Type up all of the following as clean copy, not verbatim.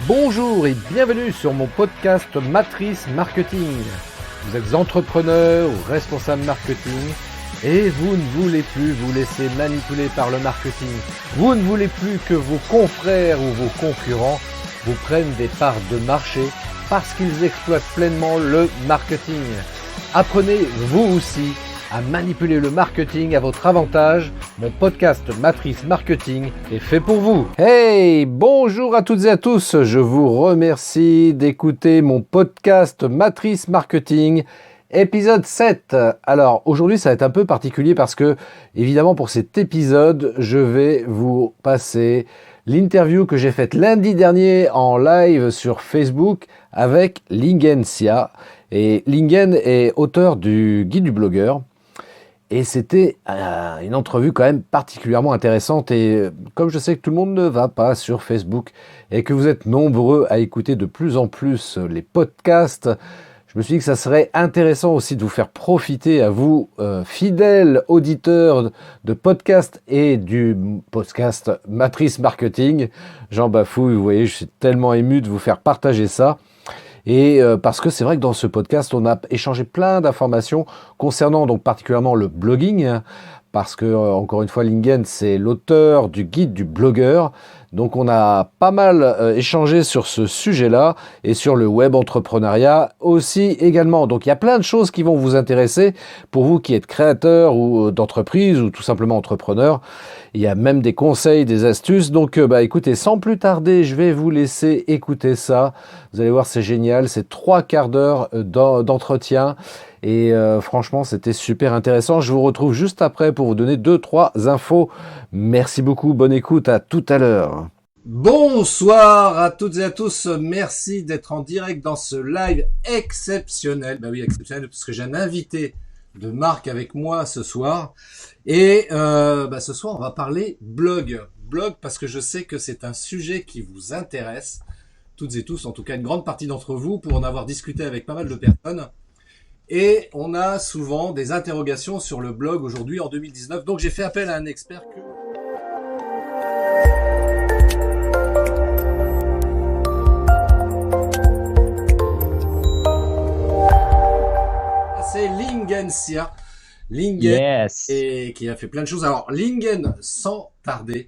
Bonjour et bienvenue sur mon podcast Matrice Marketing. Vous êtes entrepreneur ou responsable marketing et vous ne voulez plus vous laisser manipuler par le marketing. Vous ne voulez plus que vos confrères ou vos concurrents vous prennent des parts de marché parce qu'ils exploitent pleinement le marketing. Apprenez vous aussi à manipuler le marketing à votre avantage. Mon podcast Matrice Marketing est fait pour vous. Hey, bonjour à toutes et à tous. Je vous remercie d'écouter mon podcast Matrice Marketing, épisode 7. Alors, aujourd'hui, ça va être un peu particulier parce que, évidemment, pour cet épisode, je vais vous passer l'interview que j'ai faite lundi dernier en live sur Facebook avec Lingen Sia. Et Lingen est auteur du Guide du blogueur. Et c'était une entrevue quand même particulièrement intéressante. Et comme je sais que tout le monde ne va pas sur Facebook et que vous êtes nombreux à écouter de plus en plus les podcasts, je me suis dit que ça serait intéressant aussi de vous faire profiter à vous, fidèles auditeurs de podcasts et du podcast Matrice Marketing. J'en bafouille, vous voyez, je suis tellement ému de vous faire partager ça. Et parce que c'est vrai que dans ce podcast, on a échangé plein d'informations concernant donc particulièrement le blogging, parce que encore une fois, Lingen, c'est l'auteur du guide du blogueur. Donc on a pas mal échangé sur ce sujet-là et sur le web entrepreneuriat aussi également. Donc il y a plein de choses qui vont vous intéresser pour vous qui êtes créateur ou d'entreprise ou tout simplement entrepreneur. Il y a même des conseils, des astuces. Donc écoutez, sans plus tarder, je vais vous laisser écouter ça. Vous allez voir, c'est génial. C'est 3 quarts d'heure d'entretien. Et franchement, c'était super intéressant. Je vous retrouve juste après pour vous donner 2-3 infos. Merci beaucoup. Bonne écoute. À tout à l'heure. Bonsoir à toutes et à tous. Merci d'être en direct dans ce live exceptionnel. Bah oui, exceptionnel parce que j'ai un invité de marque avec moi ce soir. Et ce soir, on va parler blog. Blog parce que je sais que c'est un sujet qui vous intéresse. Toutes et tous, en tout cas une grande partie d'entre vous, pour en avoir discuté avec pas mal de personnes. Et on a souvent des interrogations sur le blog aujourd'hui en 2019. Donc j'ai fait appel à un expert que... C'est Lingen Sia. Lingen, Yes. et qui a fait plein de choses. Alors Lingen, sans tarder,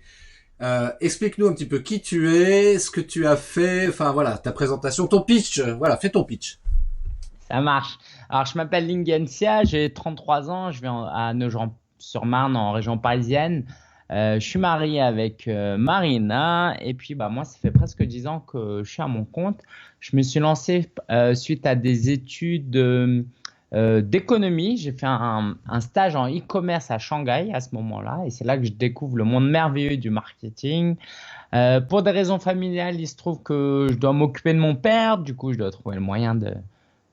explique-nous un petit peu qui tu es, ce que tu as fait, enfin voilà, ta présentation, ton pitch, voilà, fais ton pitch. Ça marche. Alors, je m'appelle Lingen Sia, j'ai 33 ans, je vis à Nogent-sur-Marne, en région parisienne. Je suis marié avec Marina et puis moi, ça fait presque 10 ans que je suis à mon compte. Je me suis lancé suite à des études d'économie. J'ai fait un stage en e-commerce à Shanghai à ce moment-là et c'est là que je découvre le monde merveilleux du marketing. Pour des raisons familiales, il se trouve que je dois m'occuper de mon père, du coup, je dois trouver le moyen de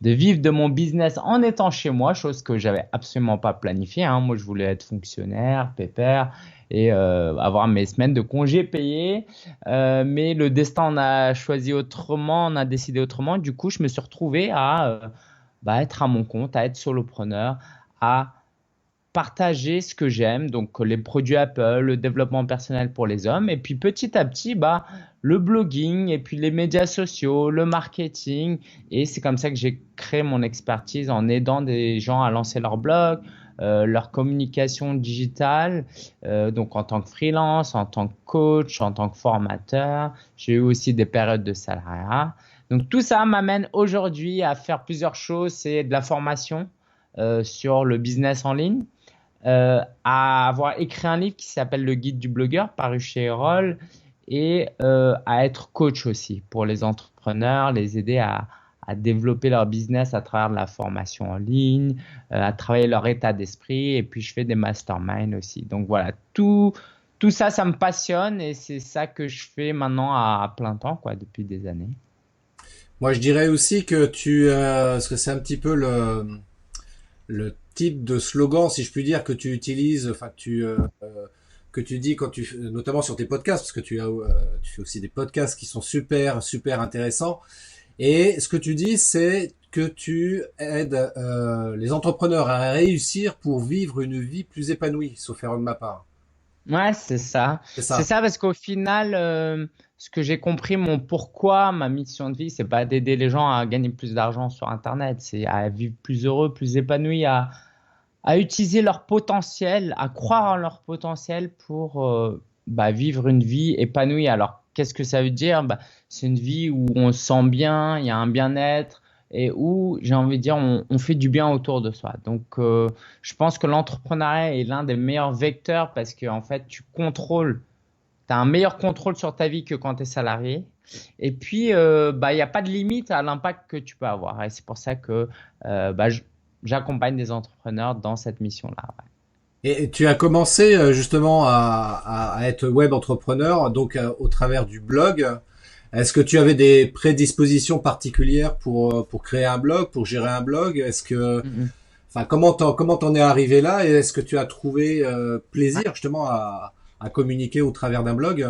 vivre de mon business en étant chez moi, chose que j'avais absolument pas planifiée. Moi, je voulais être fonctionnaire, pépère et avoir mes semaines de congés payées. Mais le destin en a choisi autrement, on a décidé autrement. Du coup, je me suis retrouvé à être à mon compte, à être solopreneur, à partager ce que j'aime, donc les produits Apple, le développement personnel pour les hommes, et puis petit à petit, le blogging, et puis les médias sociaux, le marketing, et c'est comme ça que j'ai créé mon expertise en aidant des gens à lancer leur blog, leur communication digitale, donc en tant que freelance, en tant que coach, en tant que formateur. J'ai eu aussi des périodes de salariat. Donc tout ça m'amène aujourd'hui à faire plusieurs choses. C'est de la formation sur le business en ligne, à avoir écrit un livre qui s'appelle Le Guide du blogueur, paru chez Erol, et à être coach aussi pour les entrepreneurs, les aider à développer leur business à travers de la formation en ligne, à travailler leur état d'esprit, et puis je fais des masterminds aussi. Donc voilà, tout ça, ça me passionne et c'est ça que je fais maintenant à plein temps, depuis des années. Moi, je dirais aussi que parce que c'est un petit peu le type de slogan, si je puis dire, que tu utilises, enfin que tu dis quand notamment sur tes podcasts, parce que tu fais aussi des podcasts qui sont super super intéressants. Et ce que tu dis, c'est que tu aides les entrepreneurs à réussir pour vivre une vie plus épanouie, sauf erreur de ma part. Ouais, c'est ça. C'est C'est ça. ça parce qu'au final, ce que j'ai compris, mon pourquoi, ma mission de vie, c'est pas d'aider les gens à gagner plus d'argent sur Internet, c'est à vivre plus heureux, plus épanoui, à utiliser leur potentiel, à croire en leur potentiel pour vivre une vie épanouie. Alors, qu'est-ce que ça veut dire? C'est une vie où on se sent bien, il y a un bien-être et où, j'ai envie de dire, on fait du bien autour de soi. Donc, je pense que l'entrepreneuriat est l'un des meilleurs vecteurs parce que, en fait, tu as un meilleur contrôle sur ta vie que quand tu es salarié. Et puis, il n'y a pas de limite à l'impact que tu peux avoir. Et c'est pour ça que j'accompagne des entrepreneurs dans cette mission-là. Ouais. Et tu as commencé justement à être web entrepreneur, donc au travers du blog. Est-ce que tu avais des prédispositions particulières pour créer un blog, pour gérer un blog? Est-ce que, Mm, mm. enfin, comment t'en es arrivé là et est-ce que tu as trouvé plaisir justement à communiquer au travers d'un blog?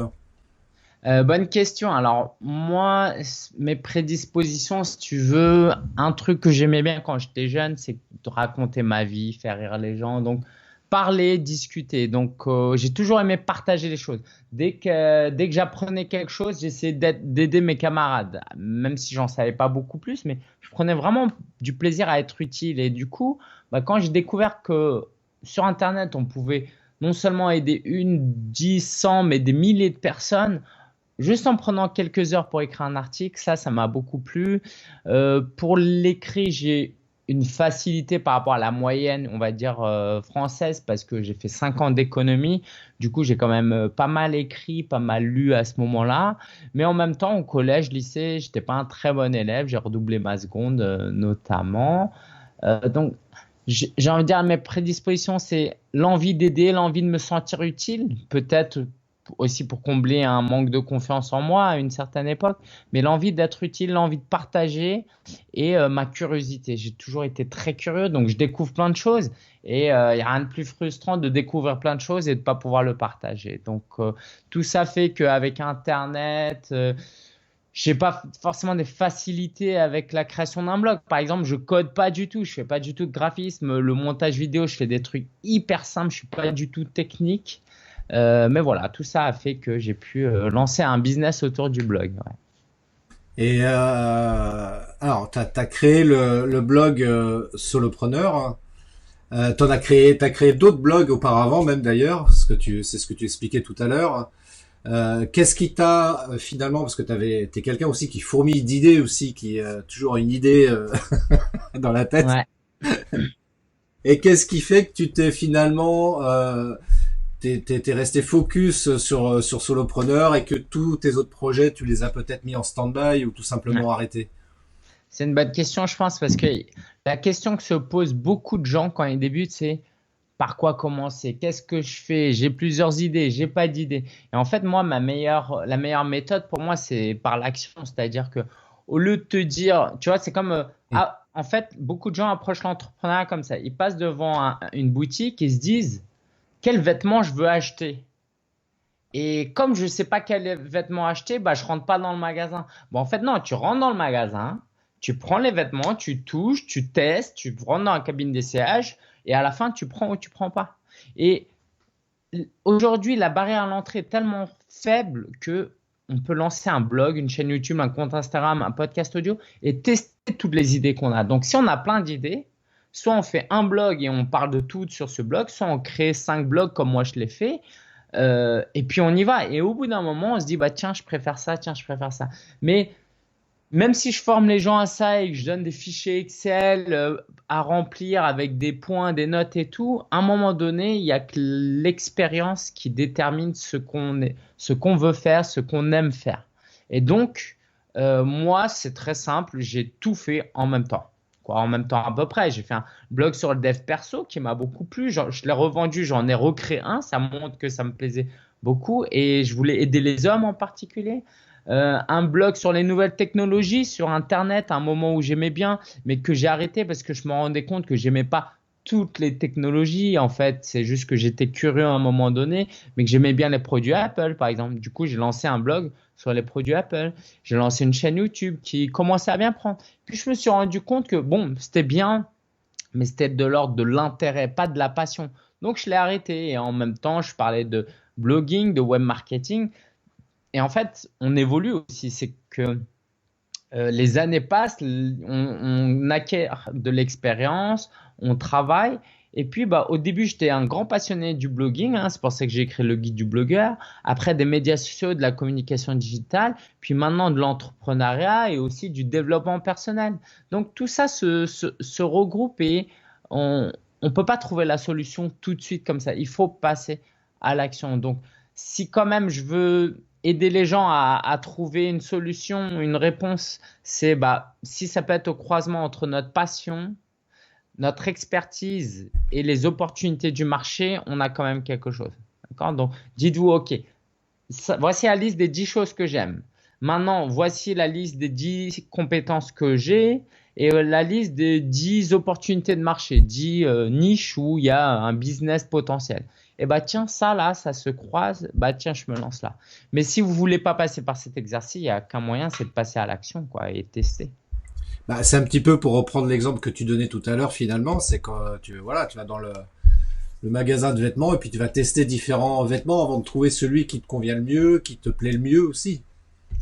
Bonne question. Alors, moi, mes prédispositions, si tu veux, un truc que j'aimais bien quand j'étais jeune, c'est de raconter ma vie, faire rire les gens. Donc, parler, discuter. Donc, j'ai toujours aimé partager les choses. Dès que j'apprenais quelque chose, j'essayais d'aider mes camarades, même si j'en savais pas beaucoup plus, mais je prenais vraiment du plaisir à être utile. Et du coup, quand j'ai découvert que sur Internet, on pouvait non seulement aider une, 10, 100, mais des milliers de personnes, juste en prenant quelques heures pour écrire un article, ça m'a beaucoup plu. Pour l'écrit, j'ai une facilité par rapport à la moyenne, on va dire, française, parce que j'ai fait 5 ans d'économie. Du coup, j'ai quand même pas mal écrit, pas mal lu à ce moment-là. Mais en même temps, au collège, lycée, j'étais pas un très bon élève. J'ai redoublé ma seconde, notamment. Donc, j'ai envie de dire, mes prédispositions, c'est l'envie d'aider, l'envie de me sentir utile, peut-être aussi pour combler un manque de confiance en moi à une certaine époque, mais l'envie d'être utile, l'envie de partager et ma curiosité. J'ai toujours été très curieux, donc je découvre plein de choses et il n'y a rien de plus frustrant de découvrir plein de choses et de ne pas pouvoir le partager. Donc tout ça fait qu'avec Internet, j'ai pas forcément des facilités avec la création d'un blog. Par exemple, je code pas du tout, je fais pas du tout de graphisme, le montage vidéo, je fais des trucs hyper simples, je suis pas du tout technique. Mais voilà, tout ça a fait que j'ai pu lancer un business autour du blog. Ouais. Et alors, t'as créé le blog Solopreneur. T'as créé d'autres blogs auparavant, même d'ailleurs, c'est ce que tu expliquais tout à l'heure. Qu'est-ce qui t'a finalement, parce que t'es quelqu'un aussi qui fourmille d'idées aussi, qui a toujours une idée dans la tête. Ouais. Et qu'est-ce qui fait que tu t'es finalement t'es resté focus sur Solopreneur et que tous tes autres projets, tu les as peut-être mis en stand-by ou tout Ouais. simplement arrêtés? C'est une bonne question, je pense, parce que la question que se posent beaucoup de gens quand ils débutent, c'est par quoi commencer? Qu'est-ce que je fais? J'ai plusieurs idées, j'ai pas d'idées. Et en fait, moi, la meilleure méthode pour moi, c'est par l'action. C'est-à-dire que au lieu de te dire, tu vois, c'est comme, en fait, beaucoup de gens approchent l'entrepreneuriat comme ça. Ils passent devant une boutique et se disent, quel vêtement je veux acheter? Et comme je ne sais pas quel vêtement acheter, je rentre pas dans le magasin. Bon, en fait, non, tu rentres dans le magasin, tu prends les vêtements, tu touches, tu testes, tu rentres dans la cabine d'essayage et à la fin, tu prends ou tu prends pas. Et aujourd'hui, la barrière à l'entrée est tellement faible que on peut lancer un blog, une chaîne YouTube, un compte Instagram, un podcast audio et tester toutes les idées qu'on a. Donc, si on a plein d'idées, soit on fait un blog et on parle de tout sur ce blog, soit on crée 5 blogs comme moi je l'ai fait. Et puis on y va. Et au bout d'un moment, on se dit, tiens, je préfère ça, tiens, je préfère ça. Mais même si je forme les gens à ça et que je donne des fichiers Excel à remplir avec des points, des notes et tout, à un moment donné, il y a que l'expérience qui détermine ce qu'on veut faire, ce qu'on aime faire. Et donc, moi, c'est très simple, j'ai tout fait en même temps. Quoi, en même temps à peu près. J'ai fait un blog sur le dev perso qui m'a beaucoup plu. Je l'ai revendu, j'en ai recréé un. Ça montre que ça me plaisait beaucoup et je voulais aider les hommes en particulier. Un blog sur les nouvelles technologies sur Internet, à un moment où j'aimais bien, mais que j'ai arrêté parce que je me rendais compte que j'aimais pas toutes les technologies. En fait, c'est juste que j'étais curieux à un moment donné, mais que j'aimais bien les produits Apple, par exemple. Du coup, j'ai lancé un blog sur les produits Apple. J'ai lancé une chaîne YouTube qui commençait à bien prendre. Puis je me suis rendu compte que bon, c'était bien, mais c'était de l'ordre de l'intérêt, pas de la passion. Donc je l'ai arrêté et en même temps, je parlais de blogging, de web marketing. et en fait, on évolue aussi. C'est que les années passent, on acquiert de l'expérience, on travaille. Et puis, bah, au début, j'étais un grand passionné du blogging, hein, c'est pour ça que j'ai écrit le guide du blogueur. Après, des médias sociaux, de la communication digitale, puis maintenant de l'entrepreneuriat et aussi du développement personnel. Donc, tout ça se regroupe et on ne peut pas trouver la solution tout de suite comme ça. Il faut passer à l'action. Donc, si quand même je veux aider les gens à trouver une solution, une réponse, c'est bah, si ça peut être au croisement entre notre passion, notre expertise et les opportunités du marché, on a quand même quelque chose. D'accord? Donc, dites-vous, OK, voici la liste des 10 choses que j'aime. Maintenant, voici la liste des 10 compétences que j'ai et la liste des 10 opportunités de marché, 10 niches où il y a un business potentiel. Et bah tiens, ça là, ça se croise, bah tiens, je me lance là. Mais si vous voulez pas passer par cet exercice, il n'y a qu'un moyen, c'est de passer à l'action, quoi, et tester. Bah, c'est un petit peu pour reprendre l'exemple que tu donnais tout à l'heure finalement, c'est quand tu vas dans le magasin de vêtements et puis tu vas tester différents vêtements avant de trouver celui qui te convient le mieux, qui te plaît le mieux aussi.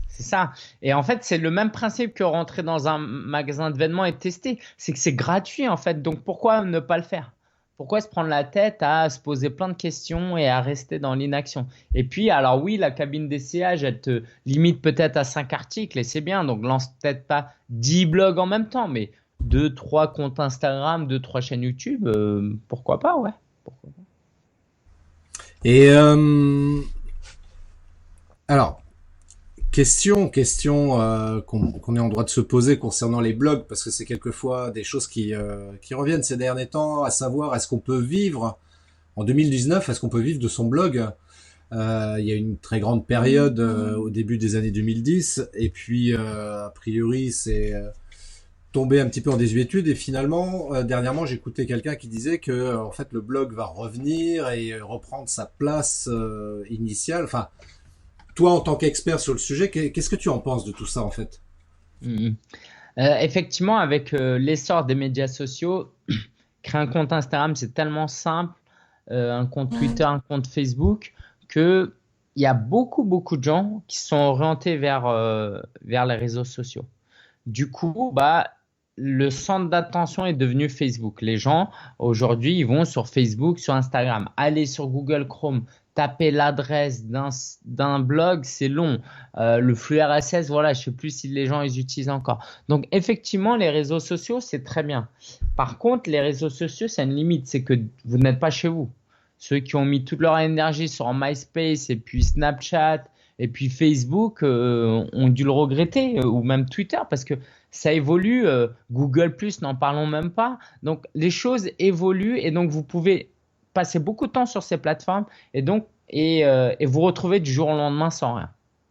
C'est ça. Et en fait, c'est le même principe que rentrer dans un magasin de vêtements et tester. C'est que c'est gratuit en fait. Donc pourquoi ne pas le faire? Pourquoi se prendre la tête à se poser plein de questions et à rester dans l'inaction? Et puis, alors oui, la cabine d'essayage, elle te limite peut-être à 5 articles et c'est bien. Donc lance peut-être pas 10 blogs en même temps, mais 2, 3 comptes Instagram, 2, 3 chaînes YouTube, pourquoi pas, ouais. Pourquoi pas. Et alors, question qu'on est en droit de se poser concernant les blogs, parce que c'est quelquefois des choses qui reviennent ces derniers temps, à savoir est-ce qu'on peut vivre en 2019, est-ce qu'on peut vivre de son blog? Il y a une très grande période au début des années 2010, et puis a priori c'est tombé un petit peu en désuétude, et finalement dernièrement j'écoutais quelqu'un qui disait que en fait le blog va revenir et reprendre sa place initiale. Enfin, toi, en tant qu'expert sur le sujet, qu'est-ce que tu en penses de tout ça, en fait? Mhm. Effectivement, avec l'essor des médias sociaux, créer un compte Instagram, c'est tellement simple, un compte Twitter, un compte Facebook, que il y a beaucoup de gens qui sont orientés vers les réseaux sociaux. Du coup, bah, le centre d'attention est devenu Facebook. Les gens, aujourd'hui, ils vont sur Facebook, sur Instagram. Aller sur Google Chrome, taper l'adresse d'un blog, c'est long. Le flux RSS, voilà, je ne sais plus si les gens les utilisent encore. Donc, effectivement, les réseaux sociaux, c'est très bien. Par contre, les réseaux sociaux, c'est une limite. C'est que vous n'êtes pas chez vous. Ceux qui ont mis toute leur énergie sur MySpace et puis Snapchat et puis Facebook ont dû le regretter, ou même Twitter, parce que ça évolue. Google+, n'en parlons même pas. Donc, les choses évoluent et donc vous pouvez passer beaucoup de temps sur ces plateformes et vous retrouver du jour au lendemain sans rien.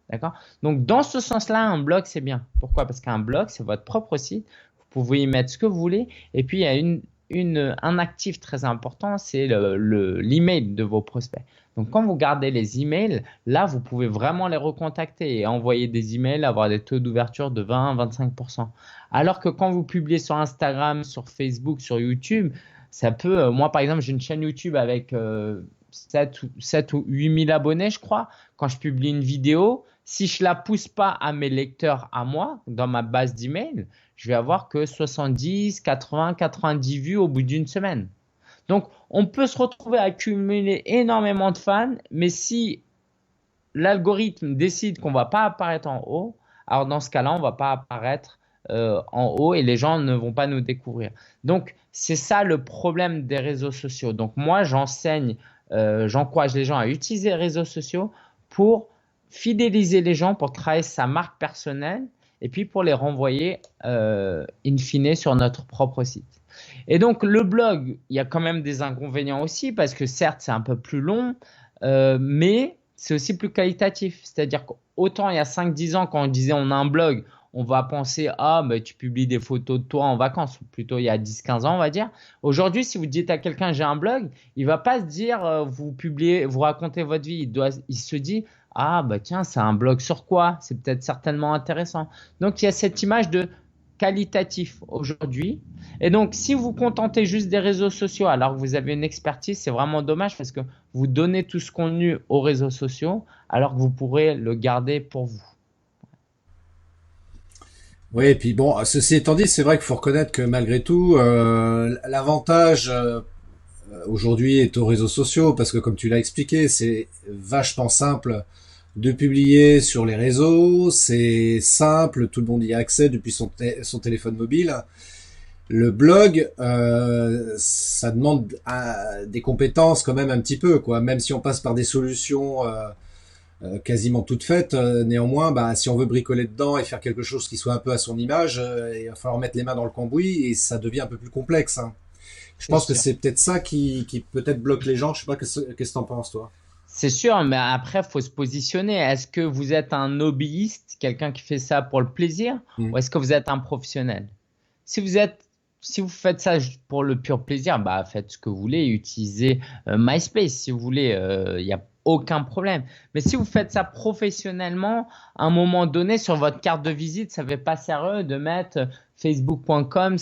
D'accord? Donc, dans ce sens-là, un blog, c'est bien. Pourquoi? Parce qu'un blog, c'est votre propre site. Vous pouvez y mettre ce que vous voulez. Et puis, il y a un actif très important, c'est l'email de vos prospects. Donc, quand vous gardez les emails, là, vous pouvez vraiment les recontacter et envoyer des emails, avoir des taux d'ouverture de 20-25%. Alors que quand vous publiez sur Instagram, sur Facebook, sur YouTube, ça peut… moi, par exemple, j'ai une chaîne YouTube avec 7 ou 8 000 abonnés, je crois. Quand je publie une vidéo, si je ne la pousse pas à mes lecteurs à moi, dans ma base d'email, je vais avoir que 70, 80, 90 vues au bout d'une semaine. Donc, on peut se retrouver à accumuler énormément de fans, mais si l'algorithme décide qu'on ne va pas apparaître en haut, alors dans ce cas-là, on ne va pas apparaître en haut et les gens ne vont pas nous découvrir. Donc, c'est ça le problème des réseaux sociaux. Donc, moi, j'encourage les gens à utiliser les réseaux sociaux pour fidéliser les gens, pour travailler sa marque personnelle et puis pour les renvoyer in fine sur notre propre site. Et donc, le blog, il y a quand même des inconvénients aussi parce que certes, c'est un peu plus long, mais c'est aussi plus qualitatif. C'est-à-dire qu'autant il y a 5-10 ans, quand on disait on a un blog, on va penser ah, mais tu publies des photos de toi en vacances, ou plutôt il y a 10-15 ans, on va dire. Aujourd'hui, si vous dites à quelqu'un j'ai un blog, il ne va pas se dire vous publiez, vous racontez votre vie. Il se dit ah, bah tiens, c'est un blog sur quoi? C'est peut-être certainement intéressant. Donc, il y a cette image de qualitatif aujourd'hui. Et donc, si vous contentez juste des réseaux sociaux alors que vous avez une expertise, c'est vraiment dommage parce que vous donnez tout ce contenu aux réseaux sociaux alors que vous pourrez le garder pour vous. Oui, et puis bon, ceci étant dit, c'est vrai qu'il faut reconnaître que malgré tout, l'avantage aujourd'hui est aux réseaux sociaux parce que comme tu l'as expliqué, c'est vachement simple de publier sur les réseaux, c'est simple, tout le monde y a accès depuis son téléphone mobile. Le blog, ça demande des compétences quand même un petit peu, quoi. Même si on passe par des solutions quasiment toutes faites, néanmoins, bah, si on veut bricoler dedans et faire quelque chose qui soit un peu à son image, il va falloir mettre les mains dans le cambouis et ça devient un peu plus complexe, hein. Je C'est pense que sûr. c'est peut-être ça qui peut-être bloque les gens. Je sais pas qu'est-ce que t'en penses, toi. C'est sûr, mais après, il faut se positionner. Est-ce que vous êtes un hobbyiste, quelqu'un qui fait ça pour le plaisir, Hmm. ou est-ce que vous êtes un professionnel? Si vous êtes, si vous faites ça juste pour le pur plaisir, bah faites ce que vous voulez, utilisez MySpace si vous voulez, il n'y a aucun problème. Mais si vous faites ça professionnellement, à un moment donné, sur votre carte de visite, ça ne fait pas sérieux de mettre facebook.com/,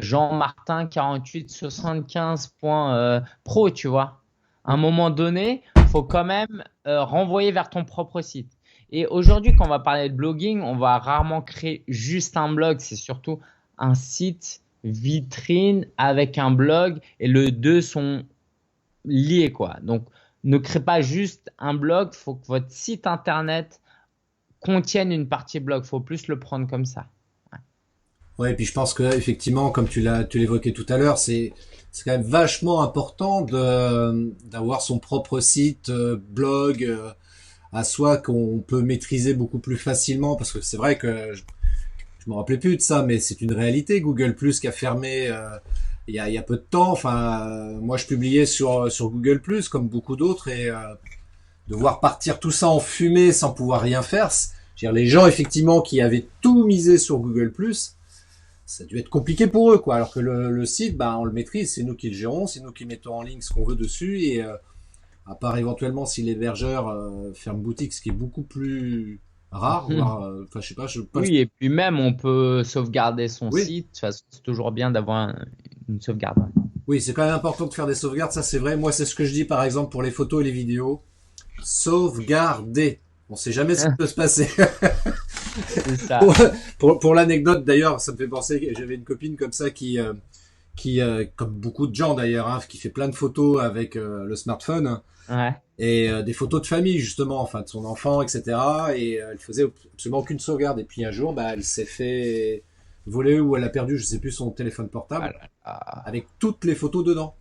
Jean-Martin4875.pro, tu vois. À un moment donné, il faut quand même renvoyer vers ton propre site. Et aujourd'hui, quand on va parler de blogging, on va rarement créer juste un blog. C'est surtout un site vitrine avec un blog et les deux sont liés, quoi. Donc, ne créez pas juste un blog. Il faut que votre site internet contienne une partie blog. Il faut plus le prendre comme ça. Ouais, et puis je pense que effectivement, comme tu l'évoquais tout à l'heure, c'est quand même vachement important d'avoir son propre site, blog à soi qu'on peut maîtriser beaucoup plus facilement parce que c'est vrai que je me rappelais plus de ça, mais c'est une réalité. Google Plus qui a fermé il y a peu de temps. Enfin, moi je publiais sur Google Plus comme beaucoup d'autres et de voir partir tout ça en fumée sans pouvoir rien faire. Je veux dire, les gens effectivement qui avaient tout misé sur Google Plus, ça a dû être compliqué pour eux, quoi. Alors que le site, bah, on le maîtrise, c'est nous qui le gérons, c'est nous qui mettons en ligne ce qu'on veut dessus et à part éventuellement si l'hébergeur ferme boutique, ce qui est beaucoup plus rare, voire, enfin je sais pas, je pas. Oui, et puis même, on peut sauvegarder son Oui, site. De toute façon, c'est toujours bien d'avoir une sauvegarde. oui, c'est quand même important de faire des sauvegardes, ça c'est vrai. Moi, c'est ce que je dis par exemple pour les photos et les vidéos. Sauvegarder. On sait jamais ce qui peut se passer. C'est ça. Pour, pour l'anecdote d'ailleurs, ça me fait penser que j'avais une copine comme ça qui comme beaucoup de gens d'ailleurs, hein, qui fait plein de photos avec le smartphone Ouais. et des photos de famille justement, enfin de son enfant, etc. Et elle faisait absolument aucune sauvegarde. Et puis un jour, bah, elle s'est fait voler ou elle a perdu, je sais plus, son téléphone Ah portable là là. avec toutes les photos dedans.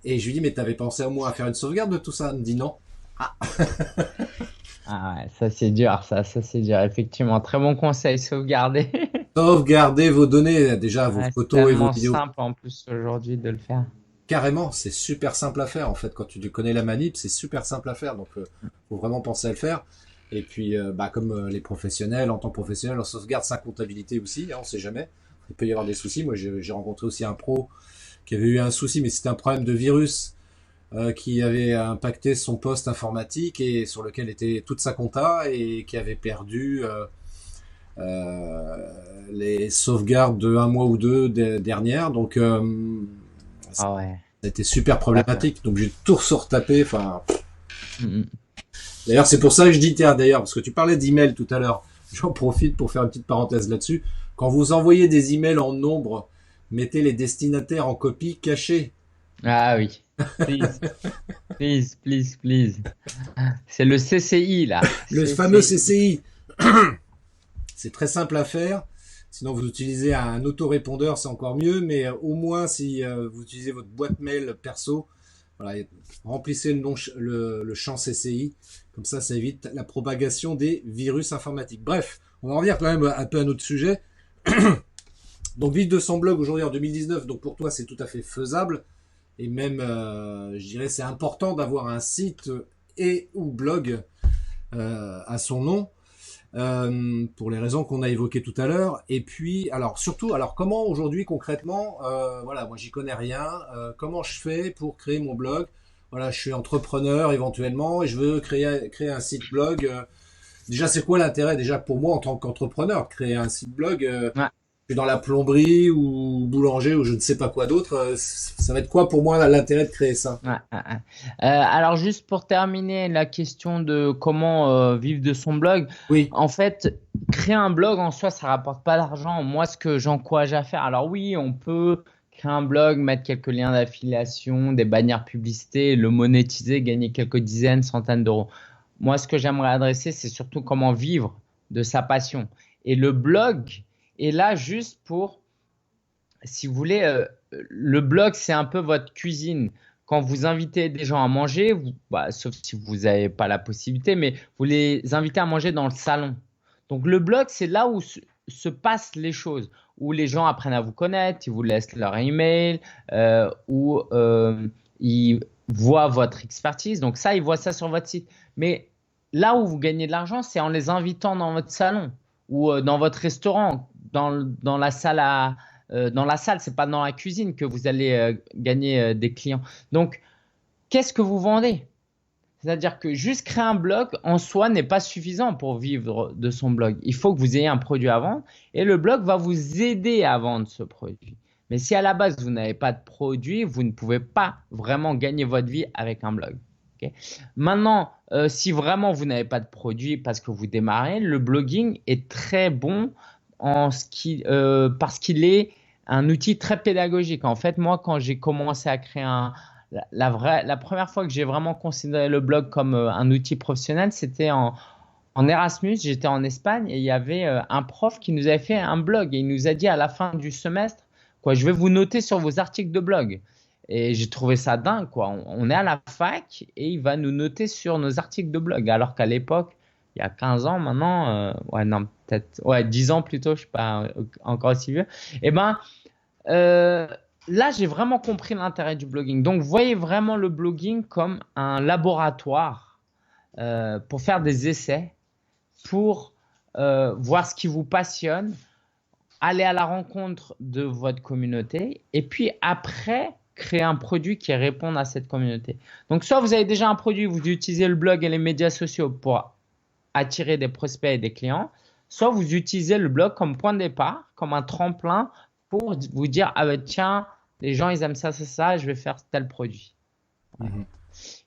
Et je lui dis, mais t'avais pensé au moins à faire une sauvegarde de tout ça? Elle me dit non. Ah ouais, ça c'est dur, ça c'est dur. Effectivement, très bon conseil, sauvegarder. Sauvegardez vos données, déjà vos Ouais, c'est photos et vos tellement vidéos. simple en plus aujourd'hui de le faire. Carrément, c'est super simple à faire en fait. Quand tu connais la manip, c'est super simple à faire. Donc, faut vraiment penser à le faire. Et puis, bah, comme les professionnels, en tant que professionnel, on sauvegarde sa comptabilité aussi. Hein, on sait jamais. Il peut y avoir des soucis. Moi, j'ai rencontré aussi un pro qui avait eu un souci, mais c'était un problème de virus qui avait impacté son poste informatique et sur lequel était toute sa compta et qui avait perdu les sauvegardes de un mois ou deux dernières. Donc, ça Ah ouais. a été super Ouais. problématique. Donc, j'ai tout retapé. Enfin, Mm, d'ailleurs, c'est pour ça que je dis, tiens, d'ailleurs, parce que tu parlais d'email tout à l'heure. J'en profite pour faire une petite parenthèse là-dessus. Quand vous envoyez des emails en nombre, mettez les destinataires en copie cachée. Ah oui. Please, please, please, please. C'est le CCI là. Le fameux CCI. C'est très simple à faire. Sinon, vous utilisez un autorépondeur, c'est encore mieux. Mais au moins, si vous utilisez votre boîte mail perso, voilà, remplissez le champ CCI. Comme ça évite la propagation des virus informatiques. Bref, on va en revenir quand même un peu à notre sujet. Donc, vivre de son blog aujourd'hui en 2019, donc pour toi, c'est tout à fait faisable. Et même, je dirais, c'est important d'avoir un site et ou blog à son nom. Pour les raisons qu'on a évoquées tout à l'heure. Et puis, alors surtout, alors comment aujourd'hui concrètement, voilà, moi j'y connais rien. Comment je fais pour créer mon blog? Voilà, je suis entrepreneur éventuellement et je veux créer un site blog. déjà, c'est quoi l'intérêt déjà pour moi en tant qu'entrepreneur, créer un site blog, Ouais. je suis dans la plomberie ou boulanger ou je ne sais pas quoi d'autre, ça va être quoi pour moi l'intérêt de créer ça? Ouais, ouais, ouais. Alors juste pour terminer la question de comment vivre de son blog, Oui. en fait, créer un blog en soi, ça rapporte pas d'argent. Moi, ce que j'encourage à faire, alors oui, on peut créer un blog, mettre quelques liens d'affiliation, des bannières publicité, le monétiser, gagner quelques dizaines, centaines d'euros. Moi, ce que j'aimerais adresser, c'est surtout comment vivre de sa passion. Et le blog est là juste pour, si vous voulez, le blog, c'est un peu votre cuisine. Quand vous invitez des gens à manger, sauf si vous n'avez pas la possibilité, mais vous les invitez à manger dans le salon. Donc le blog, c'est là où se passent les choses, où les gens apprennent à vous connaître, ils vous laissent leur email, où ils voient votre expertise. Donc ça, ils voient ça sur votre site. Mais là où vous gagnez de l'argent, c'est en les invitant dans votre salon ou dans votre restaurant, dans la salle dans la salle, c'est pas dans la cuisine que vous allez gagner des clients. Donc, qu'est-ce que vous vendez? C'est-à-dire que juste créer un blog en soi n'est pas suffisant pour vivre de son blog. Il faut que vous ayez un produit à vendre et le blog va vous aider à vendre ce produit. Mais si à la base vous n'avez pas de produit, vous ne pouvez pas vraiment gagner votre vie avec un blog. Okay. Maintenant, si vraiment vous n'avez pas de produit parce que vous démarrez, le blogging est très bon parce qu'il est un outil très pédagogique. En fait, moi, quand j'ai commencé à créer la première fois que j'ai vraiment considéré le blog comme un outil professionnel, c'était en Erasmus. J'étais en Espagne et il y avait un prof qui nous avait fait un blog et il nous a dit à la fin du semestre, quoi, je vais vous noter sur vos articles de blog. Et j'ai trouvé ça dingue, quoi. On est à la fac et il va nous noter sur nos articles de blog. Alors qu'à l'époque, il y a 15 ans maintenant, peut-être 10 ans plutôt, je ne suis pas encore aussi vieux. Eh ben, là, j'ai vraiment compris l'intérêt du blogging. Donc, voyez vraiment le blogging comme un laboratoire pour faire des essais, pour voir ce qui vous passionne, aller à la rencontre de votre communauté et puis après, créer un produit qui réponde à cette communauté. Donc, soit vous avez déjà un produit, vous utilisez le blog et les médias sociaux pour attirer des prospects et des clients, soit vous utilisez le blog comme point de départ, comme un tremplin pour vous dire, ah ben tiens, les gens ils aiment ça, je vais faire tel produit. Mhm.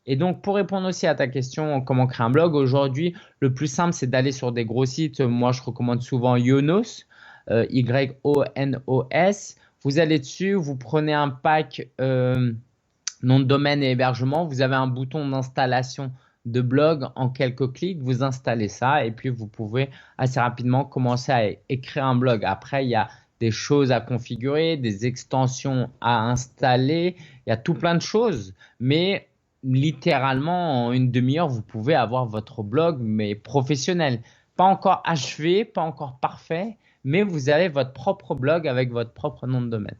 Et donc pour répondre aussi à ta question, comment créer un blog, aujourd'hui, le plus simple c'est d'aller sur des gros sites. Moi je recommande souvent Yonos, YONOS. Vous allez dessus, vous prenez un pack nom de domaine et hébergement, vous avez un bouton d'installation de blog, en quelques clics, vous installez ça et puis vous pouvez assez rapidement commencer à écrire un blog. Après, il y a des choses à configurer, des extensions à installer, il y a tout plein de choses, mais littéralement en une demi-heure, vous pouvez avoir votre blog, mais professionnel. Pas encore achevé, pas encore parfait, mais vous avez votre propre blog avec votre propre nom de domaine.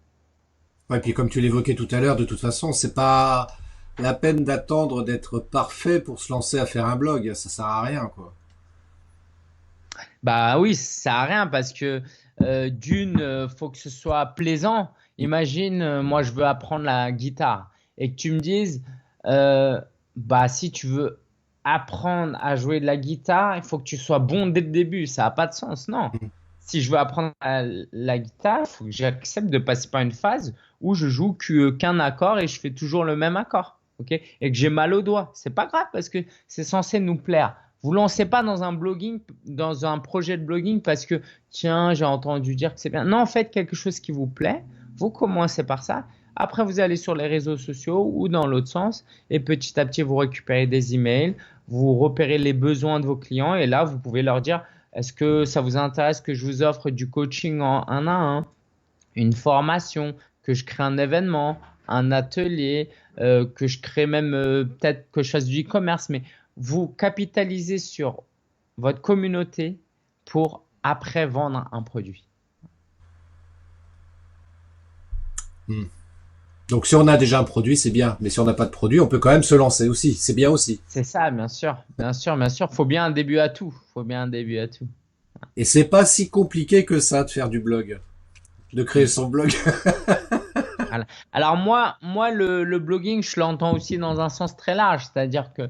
Ouais, puis comme tu l'évoquais tout à l'heure, de toute façon, c'est pas la peine d'attendre d'être parfait pour se lancer à faire un blog. Ça sert à rien, quoi. Bah oui, ça sert à rien parce que faut que ce soit plaisant. Imagine, moi je veux apprendre la guitare et que tu me dises, si tu veux apprendre à jouer de la guitare, il faut que tu sois bon dès le début. Ça n'a pas de sens, non. Si je veux apprendre la guitare, il faut que j'accepte de passer par une phase où je joue qu'un accord et je fais toujours le même accord. Okay, et que j'ai mal aux doigts. C'est pas grave parce que c'est censé nous plaire. Vous lancez pas dans un projet de blogging parce que tiens, j'ai entendu dire que c'est bien. Non, faites quelque chose qui vous plaît. Vous commencez par ça. Après, vous allez sur les réseaux sociaux ou dans l'autre sens et petit à petit, vous récupérez des emails, vous repérez les besoins de vos clients et là, vous pouvez leur dire est-ce que ça vous intéresse que je vous offre du coaching en 1 à 1, une formation, que je crée un événement, un atelier, que je crée même peut-être que je fasse du e-commerce, mais vous capitalisez sur votre communauté pour après vendre un produit. Donc si on a déjà un produit, c'est bien. Mais si on n'a pas de produit, on peut quand même se lancer aussi. C'est bien aussi. C'est ça, bien sûr. Faut bien un début à tout. Et c'est pas si compliqué que ça de faire du blog, de créer son blog. Voilà. Alors moi le blogging, je l'entends aussi dans un sens très large, c'est-à-dire que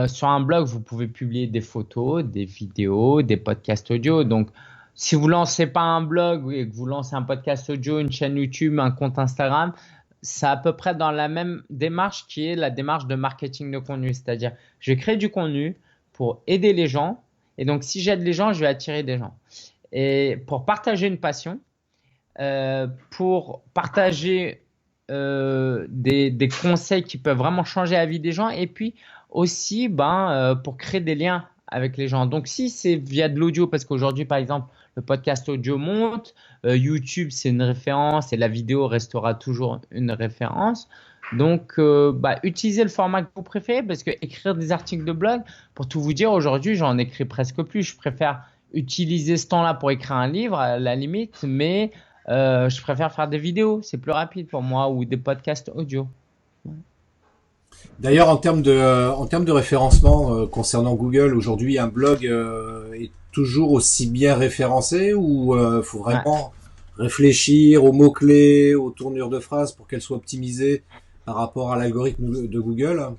sur un blog, vous pouvez publier des photos, des vidéos, des podcasts audio. Donc, si vous lancez pas un blog et que vous lancez un podcast audio, une chaîne YouTube, un compte Instagram, c'est à peu près dans la même démarche qui est la démarche de marketing de contenu. C'est-à-dire, je vais créer du contenu pour aider les gens. Et donc, si j'aide les gens, je vais attirer des gens. Et pour partager une passion, pour partager des conseils qui peuvent vraiment changer la vie des gens et puis aussi pour créer des liens avec les gens. Donc si c'est via de l'audio, parce qu'aujourd'hui par exemple le podcast audio monte, YouTube c'est une référence et la vidéo restera toujours une référence. Donc utilisez le format que vous préférez, parce que écrire des articles de blog, pour tout vous dire, aujourd'hui j'en écris presque plus. Je préfère utiliser ce temps-là pour écrire un livre à la limite, mais je préfère faire des vidéos, c'est plus rapide pour moi, ou des podcasts audio. D'ailleurs, en termes de référencement concernant Google, aujourd'hui, un blog est toujours aussi bien référencé, ou faut vraiment réfléchir aux mots-clés, aux tournures de phrases pour qu'elles soient optimisées par rapport à l'algorithme de Google?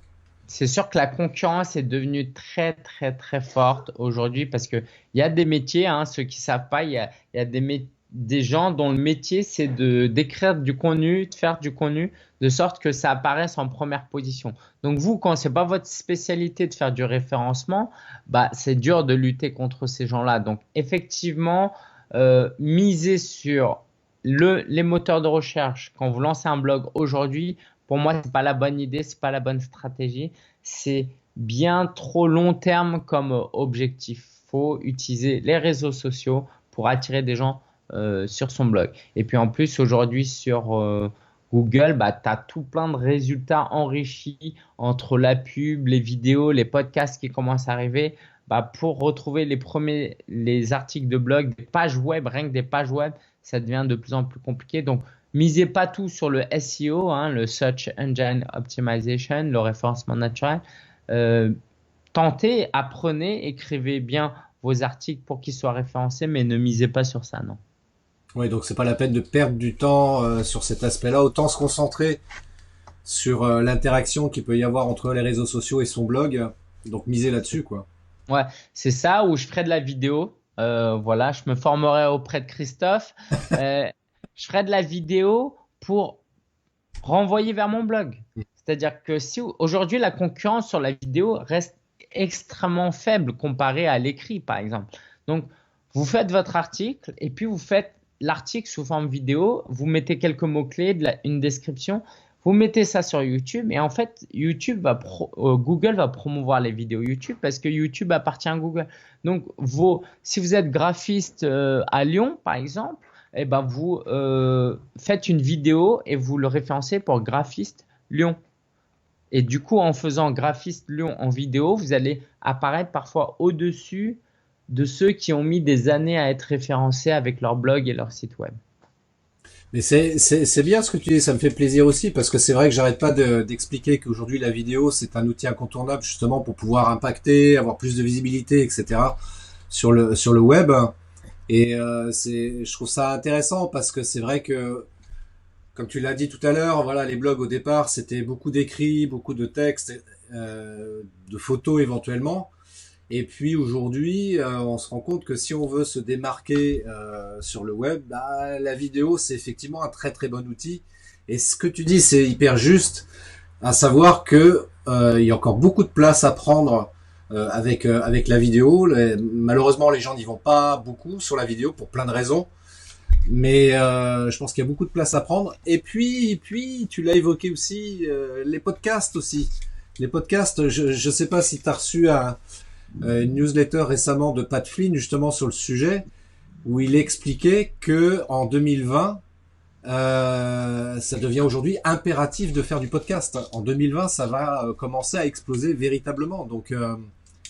C'est sûr que la concurrence est devenue très très très forte aujourd'hui, parce que il y a des métiers, ceux qui savent pas, il y a des gens dont le métier c'est d'écrire du contenu, de faire du contenu de sorte que ça apparaisse en première position. Donc vous, quand c'est pas votre spécialité de faire du référencement, c'est dur de lutter contre ces gens-là. Donc effectivement, miser sur les moteurs de recherche quand vous lancez un blog aujourd'hui, pour moi c'est pas la bonne idée, c'est pas la bonne stratégie, c'est bien trop long terme comme objectif. Faut utiliser les réseaux sociaux pour attirer des gens sur son blog. Et puis en plus aujourd'hui sur Google, tu as tout plein de résultats enrichis entre la pub, les vidéos, les podcasts qui commencent à arriver. Pour retrouver les articles de blog, des pages web, rien que des pages web, ça devient de plus en plus compliqué. Donc misez pas tout sur le SEO, le Search Engine Optimization, le référencement naturel. Tentez, apprenez, écrivez bien vos articles pour qu'ils soient référencés, mais ne misez pas sur ça, non. Oui, donc c'est pas la peine de perdre du temps sur cet aspect-là. Autant se concentrer sur l'interaction qu'il peut y avoir entre les réseaux sociaux et son blog. Donc miser là-dessus, quoi. Ouais, c'est ça, où je ferai de la vidéo. Voilà, je me formerai auprès de Christophe. Je ferai de la vidéo pour renvoyer vers mon blog. C'est-à-dire que si aujourd'hui la concurrence sur la vidéo reste extrêmement faible comparée à l'écrit, par exemple. Donc, vous faites votre article et puis vous faites l'article sous forme vidéo, vous mettez quelques mots-clés, une description, vous mettez ça sur YouTube et en fait, Google va promouvoir les vidéos YouTube parce que YouTube appartient à Google. Donc, si vous êtes graphiste à Lyon, par exemple, vous faites une vidéo et vous le référencez pour graphiste Lyon. Et du coup, en faisant graphiste Lyon en vidéo, vous allez apparaître parfois au-dessus de ceux qui ont mis des années à être référencés avec leur blog et leur site web. Mais c'est bien ce que tu dis, ça me fait plaisir aussi, parce que c'est vrai que j'arrête pas d'expliquer qu'aujourd'hui la vidéo c'est un outil incontournable justement pour pouvoir impacter, avoir plus de visibilité, etc. sur le web. Et je trouve ça intéressant parce que c'est vrai que, comme tu l'as dit tout à l'heure, voilà, les blogs au départ c'était beaucoup d'écrits, beaucoup de textes, de photos éventuellement. Et puis aujourd'hui, on se rend compte que si on veut se démarquer sur le web, la vidéo c'est effectivement un très très bon outil. Et ce que tu dis c'est hyper juste, à savoir que il y a encore beaucoup de place à prendre avec la vidéo. Malheureusement, les gens n'y vont pas beaucoup sur la vidéo pour plein de raisons. Mais je pense qu'il y a beaucoup de place à prendre. Et puis tu l'as évoqué aussi, les podcasts aussi. Les podcasts, je sais pas si tu as reçu une newsletter récemment de Pat Flynn justement sur le sujet, où il expliquait que en 2020 ça devient aujourd'hui impératif de faire du podcast. En 2020 ça va commencer à exploser véritablement, donc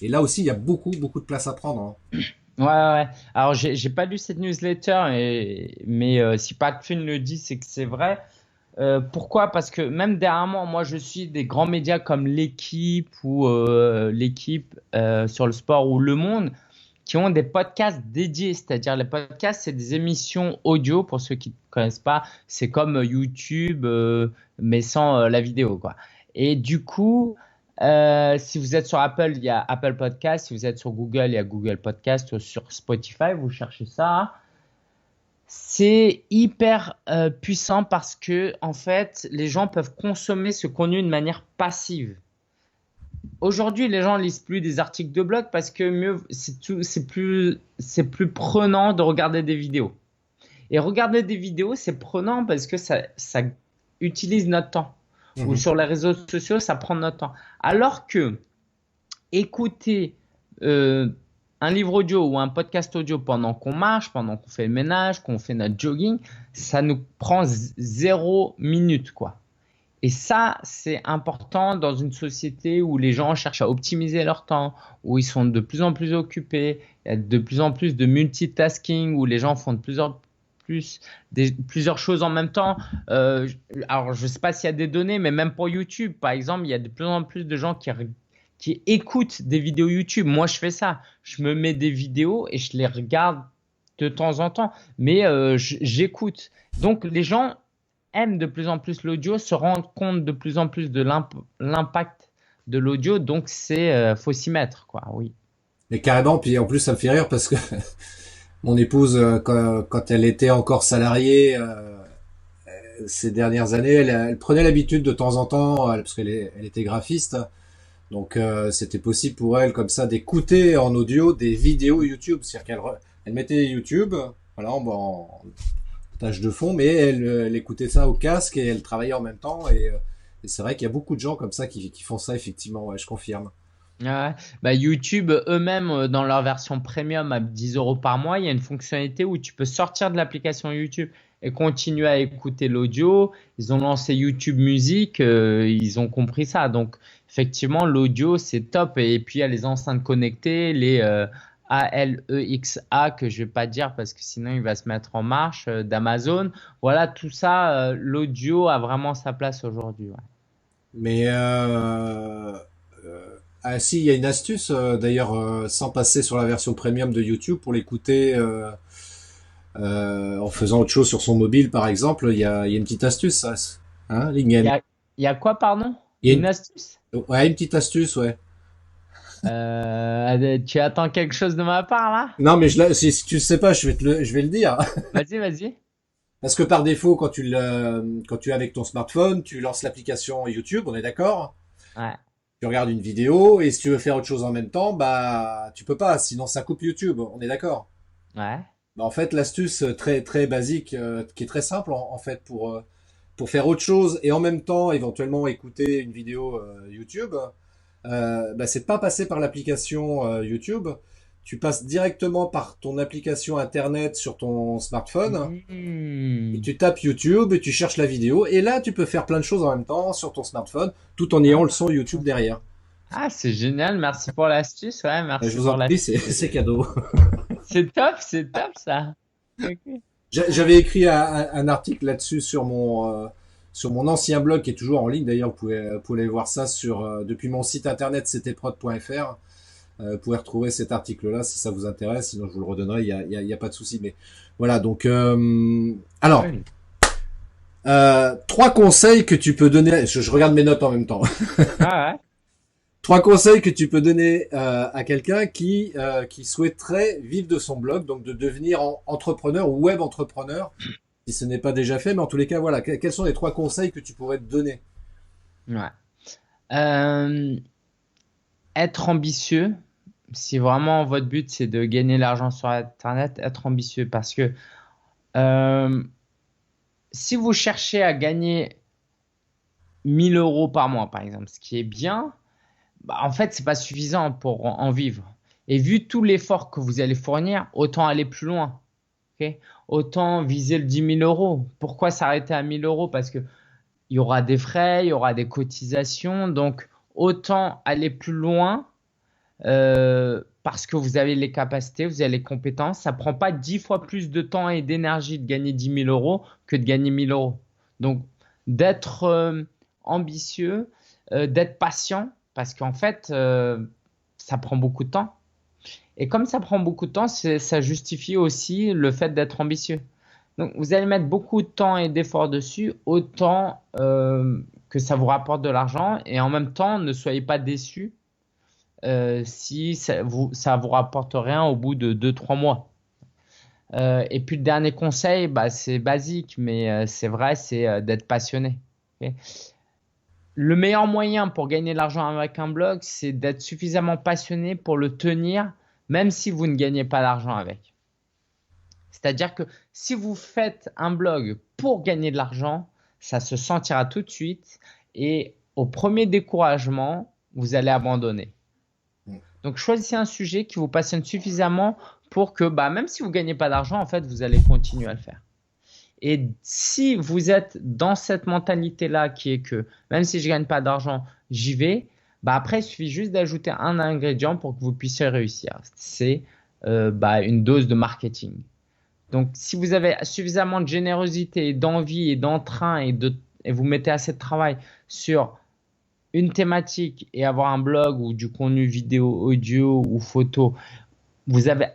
et là aussi il y a beaucoup de place à prendre, hein. Ouais. Alors j'ai pas lu cette newsletter, mais si Pat Flynn le dit, c'est que c'est vrai. Pourquoi? Parce que même dernièrement, moi je suis des grands médias comme l'équipe ou l'équipe sur le sport ou Le Monde qui ont des podcasts dédiés. C'est-à-dire les podcasts, c'est des émissions audio. Pour ceux qui ne connaissent pas, c'est comme YouTube, mais sans la vidéo, quoi. Et du coup, si vous êtes sur Apple, il y a Apple Podcast. Si vous êtes sur Google, il y a Google Podcast. Ou sur Spotify, vous cherchez ça. C'est hyper puissant parce que, en fait, les gens peuvent consommer ce contenu de manière passive. Aujourd'hui, les gens lisent plus des articles de blog parce que c'est plus prenant de regarder des vidéos. Et regarder des vidéos, c'est prenant parce que ça utilise notre temps. Ou sur les réseaux sociaux, ça prend notre temps. Alors que écouter un livre audio ou un podcast audio pendant qu'on marche, pendant qu'on fait le ménage, qu'on fait notre jogging, ça nous prend 0 minute, quoi. Et ça, c'est important dans une société où les gens cherchent à optimiser leur temps, où ils sont de plus en plus occupés, il y a de plus en plus de multitasking, où les gens font plusieurs choses en même temps. Alors, je ne sais pas s'il y a des données, mais même pour YouTube, par exemple, il y a de plus en plus de gens qui écoutent des vidéos YouTube. Moi, je fais ça. Je me mets des vidéos et je les regarde de temps en temps, mais j'écoute. Donc, les gens aiment de plus en plus l'audio, se rendent compte de plus en plus de l'impact de l'audio, donc faut s'y mettre, quoi. Oui. Mais carrément, puis en plus ça me fait rire parce que mon épouse, quand elle était encore salariée ces dernières années, elle prenait l'habitude de temps en temps, parce elle était graphiste, donc c'était possible pour elle comme ça d'écouter en audio des vidéos YouTube, c'est-à-dire qu'elle mettait YouTube, voilà, en tâche de fond, mais elle écoutait ça au casque et elle travaillait en même temps. Et c'est vrai qu'il y a beaucoup de gens comme ça qui font ça, effectivement. Ouais, je confirme. Ouais. Bah, YouTube, eux-mêmes, dans leur version premium à 10 € par mois, il y a une fonctionnalité où tu peux sortir de l'application YouTube et continuer à écouter l'audio. Ils ont lancé YouTube Music, ils ont compris ça. Donc, effectivement, l'audio, c'est top. Et puis, il y a les enceintes connectées, les Alexa, que je vais pas dire parce que sinon il va se mettre en marche, d'Amazon. Voilà, tout ça, l'audio a vraiment sa place aujourd'hui. Ouais. Mais ah si, il y a une astuce d'ailleurs, sans passer sur la version premium de YouTube pour l'écouter en faisant autre chose sur son mobile, par exemple. Il y a une petite astuce, ça. Hein, Lingen? Il y a quoi, pardon? Il y a Une astuce? Ouais, une petite astuce, ouais. Tu attends quelque chose de ma part là? Non, mais si tu le sais pas, je vais le dire. Vas-y, vas-y. Parce que par défaut, quand tu es avec ton smartphone, tu lances l'application YouTube, on est d'accord? Ouais. Tu regardes une vidéo et si tu veux faire autre chose en même temps, bah tu peux pas, sinon ça coupe YouTube, on est d'accord? Ouais. Bah, en fait, l'astuce très très basique, qui est très simple en fait pour faire autre chose et en même temps éventuellement écouter une vidéo YouTube, bah, c'est de pas passer par l'application YouTube. Tu passes directement par ton application internet sur ton smartphone et tu tapes YouTube et tu cherches la vidéo et là tu peux faire plein de choses en même temps sur ton smartphone tout en ayant le son YouTube derrière. Ah, c'est génial. Merci pour l'astuce. Ouais, merci Je vous pour en prie, l'astuce. c'est cadeau. C'est top ça. Ok. J'avais écrit un article là-dessus sur mon ancien blog qui est toujours en ligne. D'ailleurs, vous pouvez aller voir ça depuis mon site internet ctprod.fr. Vous pouvez retrouver cet article-là si ça vous intéresse. Sinon, je vous le redonnerai. Il y a pas de souci. Mais voilà. Donc, alors, Oui. 3 conseils que tu peux donner. Je regarde mes notes en même temps. Ah ouais. 3 conseils que tu peux donner à quelqu'un qui souhaiterait vivre de son blog, donc de devenir entrepreneur ou web entrepreneur, si ce n'est pas déjà fait. Mais en tous les cas, voilà. Quels sont les 3 conseils que tu pourrais te donner? Ouais. Être ambitieux. Si vraiment votre but c'est de gagner l'argent sur Internet, être ambitieux parce que si vous cherchez à gagner 1 000 € par mois, par exemple, ce qui est bien, bah, en fait, c'est pas suffisant pour en vivre. Et vu tout l'effort que vous allez fournir, autant aller plus loin. Okay, autant viser le 10 000 €. Pourquoi s'arrêter à 1 000 €? Parce que il y aura des frais, il y aura des cotisations. Donc, autant aller plus loin parce que vous avez les capacités, vous avez les compétences. Ça prend pas 10 fois plus de temps et d'énergie de gagner 10 000 € que de gagner 1 000 €. Donc, d'être ambitieux, d'être patient parce qu'en fait, ça prend beaucoup de temps. Et comme ça prend beaucoup de temps, ça justifie aussi le fait d'être ambitieux. Donc, vous allez mettre beaucoup de temps et d'efforts dessus, autant que ça vous rapporte de l'argent. Et en même temps, ne soyez pas déçus si ça vous rapporte rien au bout de 2, 3 mois. Et puis le dernier conseil, bah, c'est basique, mais c'est vrai, c'est d'être passionné. Ok. Le meilleur moyen pour gagner de l'argent avec un blog, c'est d'être suffisamment passionné pour le tenir, même si vous ne gagnez pas d'argent avec. C'est-à-dire que si vous faites un blog pour gagner de l'argent, ça se sentira tout de suite et au premier découragement, vous allez abandonner. Donc choisissez un sujet qui vous passionne suffisamment pour que bah, même si vous ne gagnez pas d'argent, en fait, vous allez continuer à le faire. Et si vous êtes dans cette mentalité-là qui est que même si je ne gagne pas d'argent, j'y vais, bah après, il suffit juste d'ajouter un ingrédient pour que vous puissiez réussir. C'est bah, une dose de marketing. Donc, si vous avez suffisamment de générosité, d'envie et d'entrain et vous mettez assez de travail sur une thématique et avoir un blog ou du contenu vidéo, audio ou photo, vous avez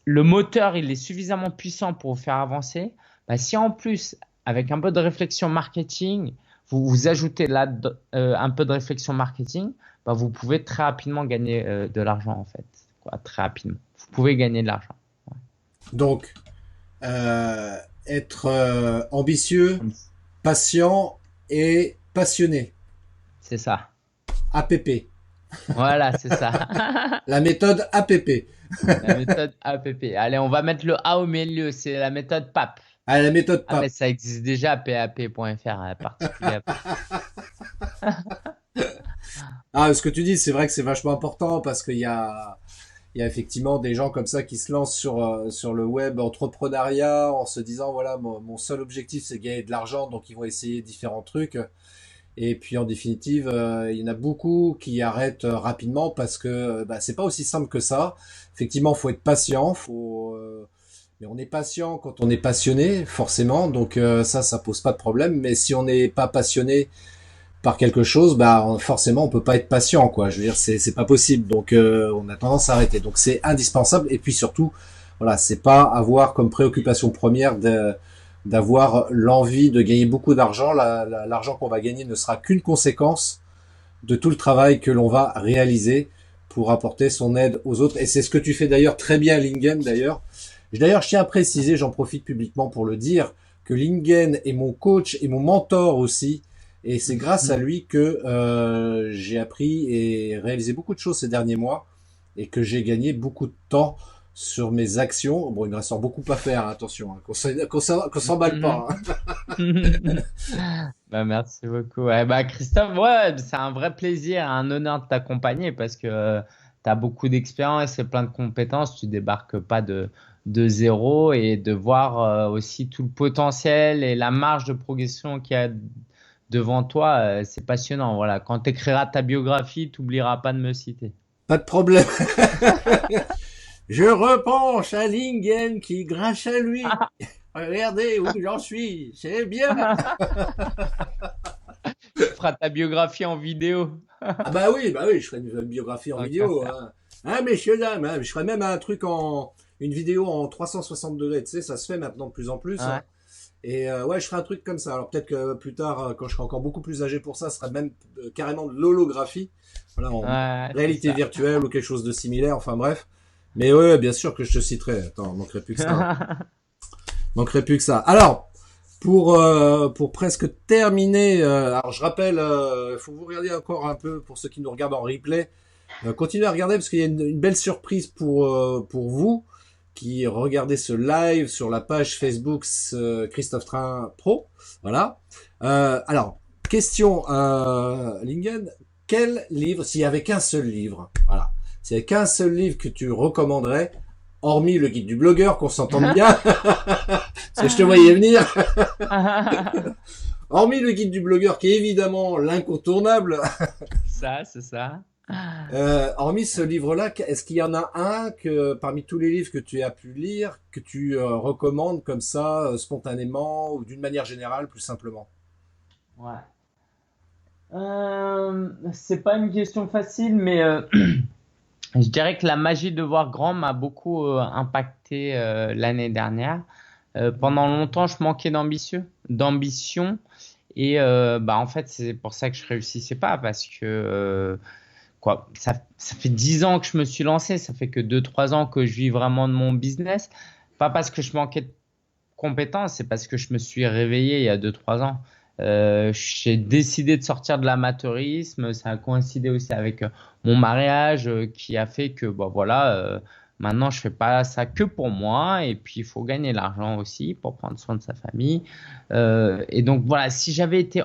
le moteur, il est suffisamment puissant pour vous faire avancer. Bah, si en plus, avec un peu de réflexion marketing, vous ajoutez là un peu de réflexion marketing, bah, vous pouvez très rapidement gagner de l'argent en fait. Quoi, très rapidement. Vous pouvez gagner de l'argent. Ouais. Donc, être ambitieux, patient et passionné. C'est ça. APP. Voilà, c'est ça. La méthode APP. La méthode APP. Allez, on va mettre le A au milieu. C'est la méthode PAP. Ah, la méthode Ah, PAP. mais ça existe déjà, pap.fr, particulier. Ah, ce que tu dis, c'est vrai que c'est vachement important parce qu'il y a effectivement des gens comme ça qui se lancent sur le web entrepreneuriat en se disant, voilà, mon seul objectif, c'est gagner de l'argent, donc ils vont essayer différents trucs. Et puis en définitive, il y en a beaucoup qui arrêtent rapidement parce que bah, c'est pas aussi simple que ça. Effectivement, faut être patient, mais on est patient quand on est passionné, forcément. Donc ça pose pas de problème. Mais si on n'est pas passionné par quelque chose, bah forcément on peut pas être patient, quoi. Je veux dire, c'est pas possible. Donc on a tendance à arrêter. Donc c'est indispensable. Et puis surtout, voilà, c'est pas avoir comme préoccupation première d'avoir l'envie de gagner beaucoup d'argent. L'argent qu'on va gagner ne sera qu'une conséquence de tout le travail que l'on va réaliser pour apporter son aide aux autres. Et c'est ce que tu fais d'ailleurs très bien, Lingen, d'ailleurs. D'ailleurs, je tiens à préciser, j'en profite publiquement pour le dire, que Lingen est mon coach et mon mentor aussi. Et c'est grâce à lui que j'ai appris et réalisé beaucoup de choses ces derniers mois et que j'ai gagné beaucoup de temps sur mes actions. Bon, il me reste beaucoup à faire, hein, attention, hein, qu'on s'emballe pas. Bah, merci beaucoup. Ouais, bah, Christophe, ouais, c'est un vrai plaisir, un honneur de t'accompagner parce que tu as beaucoup d'expérience et plein de compétences. Tu débarques pas de zéro et de voir aussi tout le potentiel et la marge de progression qu'il y a devant toi, c'est passionnant. Voilà. Quand tu écriras ta biographie, tu n'oublieras pas de me citer. Pas de problème. Je repense à Lingen qui, grâce à lui, regardez où j'en suis, c'est bien. Tu feras ta biographie en vidéo. Ah bah oui, je ferai une biographie en vidéo. Hein. Hein, messieurs, dames, hein, je ferai même un truc une vidéo en 360 degrés, tu sais, ça se fait maintenant de plus en plus. Ouais. Hein. Et ouais, je ferai un truc comme ça. Alors peut-être que plus tard, quand je serai encore beaucoup plus âgé pour ça, ce sera même carrément de l'holographie. Voilà, en réalité virtuelle ou quelque chose de similaire, enfin bref. Mais ouais, bien sûr que je te citerai. Attends, manquerait plus que ça. Manquerait plus que ça. Alors, pour presque terminer, alors je rappelle, faut vous regarder encore un peu pour ceux qui nous regardent en replay. Continuez à regarder parce qu'il y a une belle surprise pour vous qui regardez ce live sur la page Facebook Christophe Train Pro. Voilà. Alors, question, Lingen, quel livre, s'il y avait qu'un seul livre, voilà, s'il y avait qu'un seul livre que tu recommanderais, hormis le guide du blogueur, qu'on s'entende bien, parce que je te voyais venir, hormis le guide du blogueur qui est évidemment l'incontournable. C'est ça. Hormis ce livre-là, est-ce qu'il y en a un que parmi tous les livres que tu as pu lire, que tu recommandes comme ça, spontanément ou d'une manière générale, plus simplement? Ouais. C'est pas une question facile, mais Je dirais que la magie de voir grand m'a beaucoup impacté l'année dernière. Pendant longtemps, je manquais d'ambition. Et bah, en fait, c'est pour ça que je réussissais pas parce que ça fait 10 ans que je me suis lancé. Ça fait que 2-3 ans que je vis vraiment de mon business. Pas parce que je manquais de compétences, c'est parce que je me suis réveillé il y a 2-3 ans. J'ai décidé de sortir de l'amateurisme. Ça a coïncidé aussi avec mon mariage qui a fait que bon, voilà, maintenant je fais pas ça que pour moi. Et puis il faut gagner l'argent aussi pour prendre soin de sa famille. Et donc voilà, si j'avais été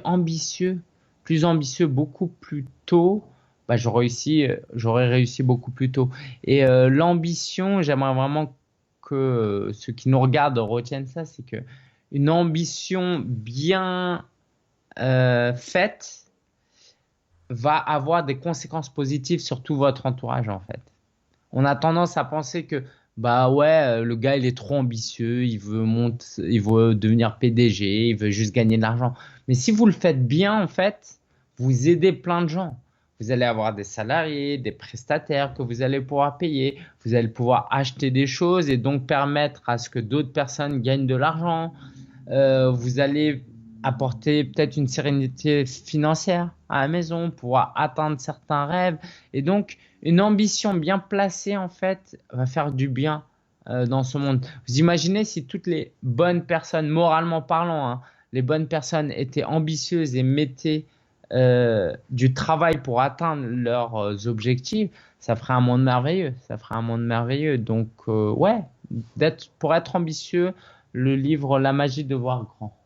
plus ambitieux beaucoup plus tôt, bah, j'aurais réussi beaucoup plus tôt. Et l'ambition, j'aimerais vraiment que ceux qui nous regardent retiennent ça, c'est que une ambition bien faite va avoir des conséquences positives sur tout votre entourage en fait. On a tendance à penser que bah ouais, le gars il est trop ambitieux, il veut devenir PDG, il veut juste gagner de l'argent. Mais si vous le faites bien en fait, vous aidez plein de gens. Vous allez avoir des salariés, des prestataires que vous allez pouvoir payer, vous allez pouvoir acheter des choses et donc permettre à ce que d'autres personnes gagnent de l'argent. Vous allez apporter peut-être une sérénité financière à la maison, pouvoir atteindre certains rêves. Et donc, une ambition bien placée, en fait, va faire du bien dans ce monde. Vous imaginez si toutes les bonnes personnes, moralement parlant, hein, les bonnes personnes étaient ambitieuses et mettaient du travail pour atteindre leurs objectifs, ça ferait un monde merveilleux. Ça ferait un monde merveilleux. Donc, ouais, pour être ambitieux, le livre La magie de voir grand.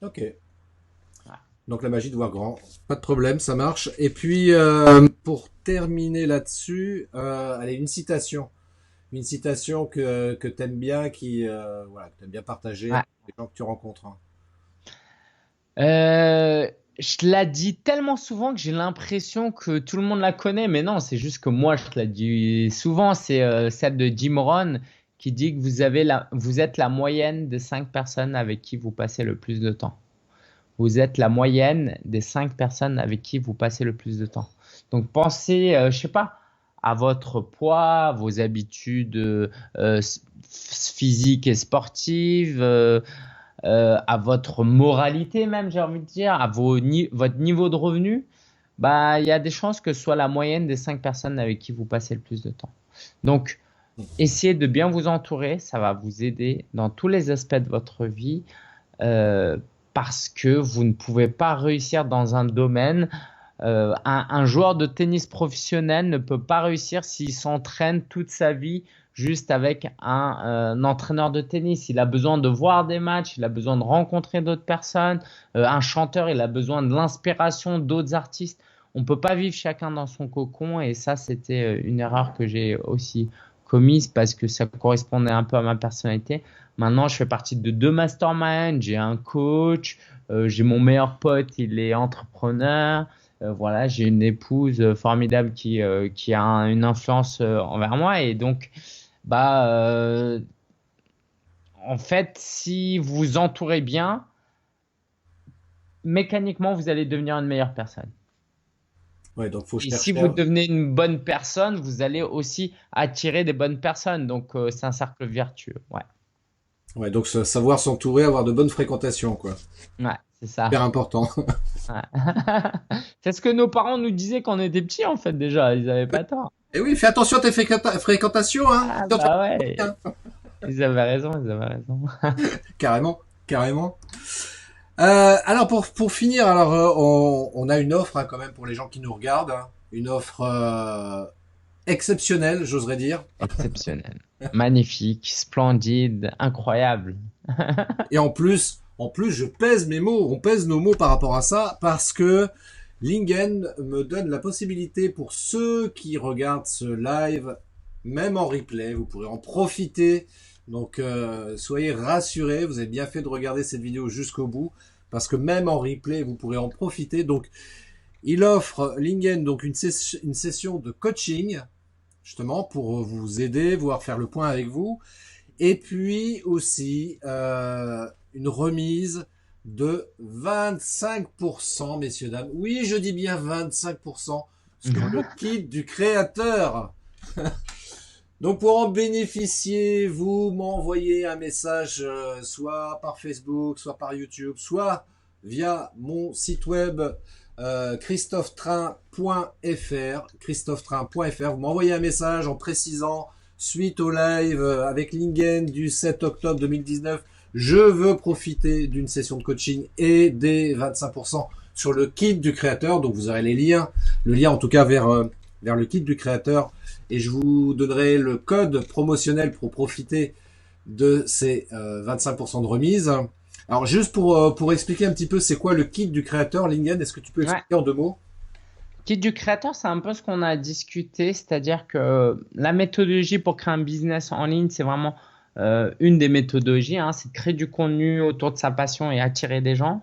Ok. Donc la magie de voir grand, pas de problème, ça marche. Et puis pour terminer là-dessus, allez, une citation que t'aimes bien, voilà, que t'aimes bien partager Ouais. avec les gens que tu rencontres, hein. Je la dis tellement souvent que j'ai l'impression que tout le monde la connaît, mais non, c'est juste que moi je la dis souvent. C'est celle de Jim Rohn qui dit que vous êtes la moyenne des 5 personnes avec qui vous passez le plus de temps. Vous êtes la moyenne des 5 personnes avec qui vous passez le plus de temps. Donc pensez, je sais pas, à votre poids, vos habitudes physiques et sportives, à votre moralité même, j'ai envie de dire, votre niveau de revenu. Bah, il y a des chances que ce soit la moyenne des 5 personnes avec qui vous passez le plus de temps. Donc, essayez de bien vous entourer, ça va vous aider dans tous les aspects de votre vie. Parce que vous ne pouvez pas réussir dans un domaine. Un joueur de tennis professionnel ne peut pas réussir s'il s'entraîne toute sa vie juste avec un entraîneur de tennis. Il a besoin de voir des matchs, il a besoin de rencontrer d'autres personnes. Un chanteur, il a besoin de l'inspiration d'autres artistes. On ne peut pas vivre chacun dans son cocon et ça, c'était une erreur que j'ai aussi commise parce que ça correspondait un peu à ma personnalité. Maintenant, je fais partie de 2 masterminds, j'ai un coach, j'ai mon meilleur pote, il est entrepreneur. Voilà, j'ai une épouse formidable qui a une influence envers moi. Et donc, bah, en fait, si vous vous entourez bien, mécaniquement, vous allez devenir une meilleure personne. Ouais, donc faut Et si chercher. vous devenez une bonne personne, vous allez aussi attirer des bonnes personnes. Donc, c'est un cercle vertueux. Ouais, Ouais, donc savoir s'entourer, avoir de bonnes fréquentations, quoi. ouais, c'est ça. Hyper important. Ouais. C'est ce que nos parents nous disaient quand on était petits, en fait, déjà. Ils n'avaient pas tort. Et oui, fais attention à tes fréquentations, hein. Ah, T'es en train bah de- ouais. Ils avaient raison, ils avaient raison. Carrément, carrément. Alors pour finir, alors on a une offre hein, quand même pour les gens qui nous regardent, hein. Une offre exceptionnelle, j'oserais dire. Exceptionnel. Magnifique, splendide, incroyable. Et en plus, je pèse mes mots. On pèse nos mots par rapport à ça parce que Lingen me donne la possibilité pour ceux qui regardent ce live, même en replay, vous pourrez en profiter. Donc soyez rassurés, vous avez bien fait de regarder cette vidéo jusqu'au bout parce que même en replay, vous pourrez en profiter. Donc il offre Lingen donc une session de coaching justement pour vous aider, voire faire le point avec vous. Et puis aussi une remise de 25%, messieurs, dames. Oui, je dis bien 25% sur le kit du créateur. Donc pour en bénéficier, vous m'envoyez un message soit par Facebook, soit par YouTube, soit via mon site web christophetrain.fr. Vous m'envoyez un message en précisant suite au live avec Lingen du 7 octobre 2019, je veux profiter d'une session de coaching et des 25% sur le kit du créateur. Donc vous aurez le lien en tout cas vers le kit du créateur. Et je vous donnerai le code promotionnel pour profiter de ces 25% de remise. Alors juste pour expliquer un petit peu c'est quoi le kit du créateur, Lingen, est-ce que tu peux expliquer en 2 mots? Kit du créateur, c'est un peu ce qu'on a discuté, c'est-à-dire que la méthodologie pour créer un business en ligne, c'est vraiment une des méthodologies, hein, c'est de créer du contenu autour de sa passion et attirer des gens.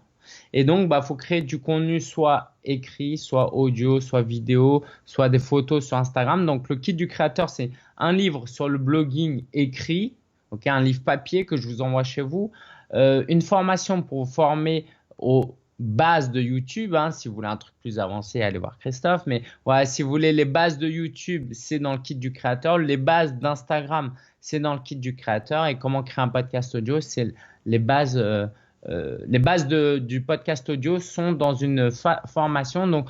Et donc, faut créer du contenu soit écrit, soit audio, soit vidéo, soit des photos sur Instagram. Donc, le kit du créateur, c'est un livre sur le blogging écrit, okay, un livre papier que je vous envoie chez vous, une formation pour vous former aux bases de YouTube. Hein, si vous voulez un truc plus avancé, allez voir Christophe. Mais voilà, si vous voulez les bases de YouTube, c'est dans le kit du créateur. Les bases d'Instagram, c'est dans le kit du créateur. Et comment créer un podcast audio, c'est les bases. Les bases du podcast audio sont dans une formation. Donc,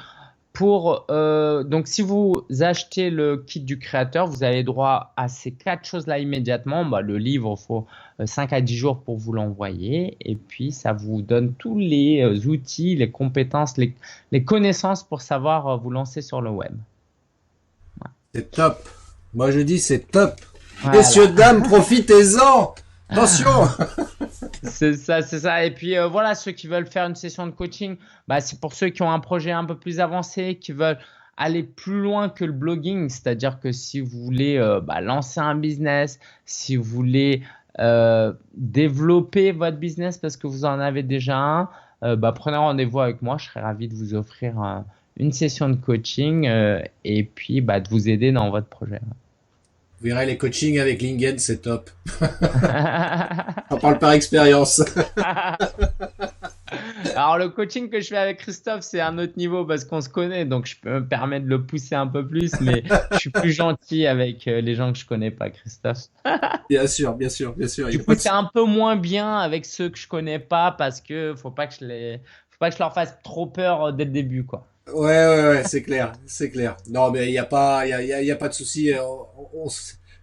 donc, si vous achetez le kit du créateur, vous avez droit à ces 4 choses-là immédiatement. Le livre, il faut 5 à 10 jours pour vous l'envoyer. Et puis, ça vous donne tous les outils, les compétences, les connaissances pour savoir vous lancer sur le web. Ouais. C'est top. Moi, je dis c'est top. Voilà. Messieurs, dames, profitez-en. Attention. C'est ça. Et puis voilà, ceux qui veulent faire une session de coaching, c'est pour ceux qui ont un projet un peu plus avancé, qui veulent aller plus loin que le blogging. C'est-à-dire que si vous voulez lancer un business, si vous voulez développer votre business parce que vous en avez déjà un, prenez rendez-vous avec moi. Je serai ravi de vous offrir une session de coaching et puis de vous aider dans votre projet. Vous verrez, les coachings avec Lingen, c'est top. On parle par expérience. Alors, le coaching que je fais avec Christophe, c'est un autre niveau parce qu'on se connaît. Donc, je peux me permettre de le pousser un peu plus. Mais je suis plus gentil avec les gens que je connais pas, Christophe. Bien sûr. Du coup, c'est un peu moins bien avec ceux que je connais pas parce que faut pas que je leur fasse trop peur dès le début, quoi. Ouais, c'est clair. Non, mais il y a pas de souci.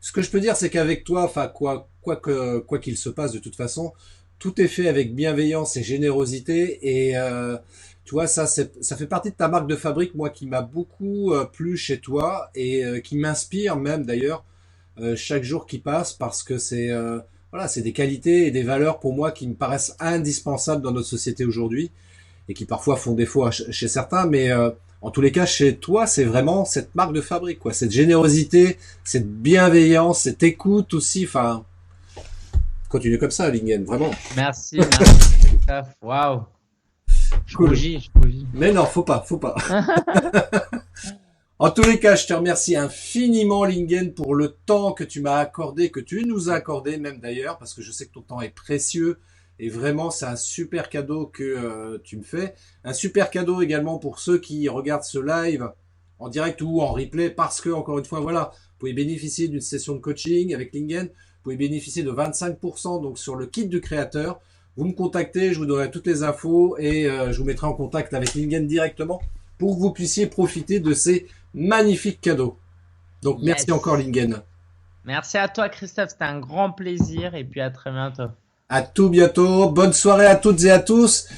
Ce que je peux dire, c'est qu'avec toi, quoi qu'il se passe, de toute façon, tout est fait avec bienveillance et générosité. Et tu vois, ça fait partie de ta marque de fabrique, moi, qui m'a beaucoup plu chez toi et qui m'inspire même d'ailleurs chaque jour qui passe, parce que c'est des qualités et des valeurs pour moi qui me paraissent indispensables dans notre société aujourd'hui. Et qui parfois font défaut chez certains, mais en tous les cas, chez toi, c'est vraiment cette marque de fabrique, quoi. Cette générosité, cette bienveillance, cette écoute aussi. Enfin, continue comme ça, Lingen, vraiment. Merci, Christophe. Waouh. Je rougis. Mais non, faut pas. En tous les cas, je te remercie infiniment, Lingen, pour le temps que tu m'as accordé, que tu nous as accordé même d'ailleurs, parce que je sais que ton temps est précieux. Et vraiment, c'est un super cadeau que tu me fais. Un super cadeau également pour ceux qui regardent ce live en direct ou en replay, parce que, encore une fois, voilà, vous pouvez bénéficier d'une session de coaching avec Lingen. Vous pouvez bénéficier de 25% donc sur le kit du créateur. Vous me contactez, je vous donnerai toutes les infos et je vous mettrai en contact avec Lingen directement pour que vous puissiez profiter de ces magnifiques cadeaux. Donc, merci encore, Lingen. Merci à toi, Christophe. C'était un grand plaisir et puis à très bientôt. À tout bientôt. Bonne soirée à toutes et à tous.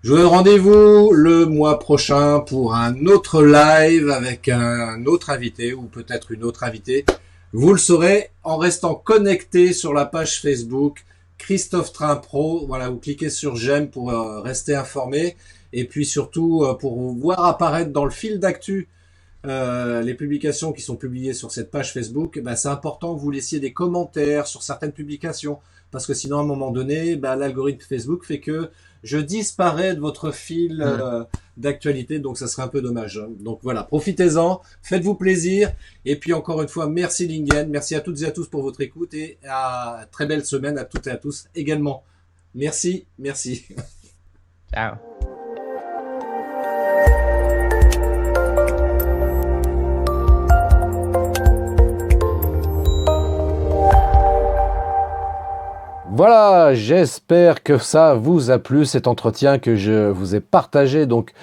Je vous donne rendez-vous le mois prochain pour un autre live avec un autre invité ou peut-être une autre invitée. Vous le saurez en restant connecté sur la page Facebook Christophe Train Pro. Voilà, vous cliquez sur j'aime pour rester informé et puis surtout pour vous voir apparaître dans le fil d'actu les publications qui sont publiées sur cette page Facebook. C'est important que vous laissiez des commentaires sur certaines publications. Parce que sinon, à un moment donné, l'algorithme Facebook fait que je disparais de votre fil d'actualité. Donc, ça serait un peu dommage. Donc, voilà, profitez-en, faites-vous plaisir. Et puis, encore une fois, merci Lingen. Merci à toutes et à tous pour votre écoute. Et à très belle semaine à toutes et à tous également. Merci. Ciao. Voilà, j'espère que ça vous a plu, cet entretien que je vous ai partagé. Donc,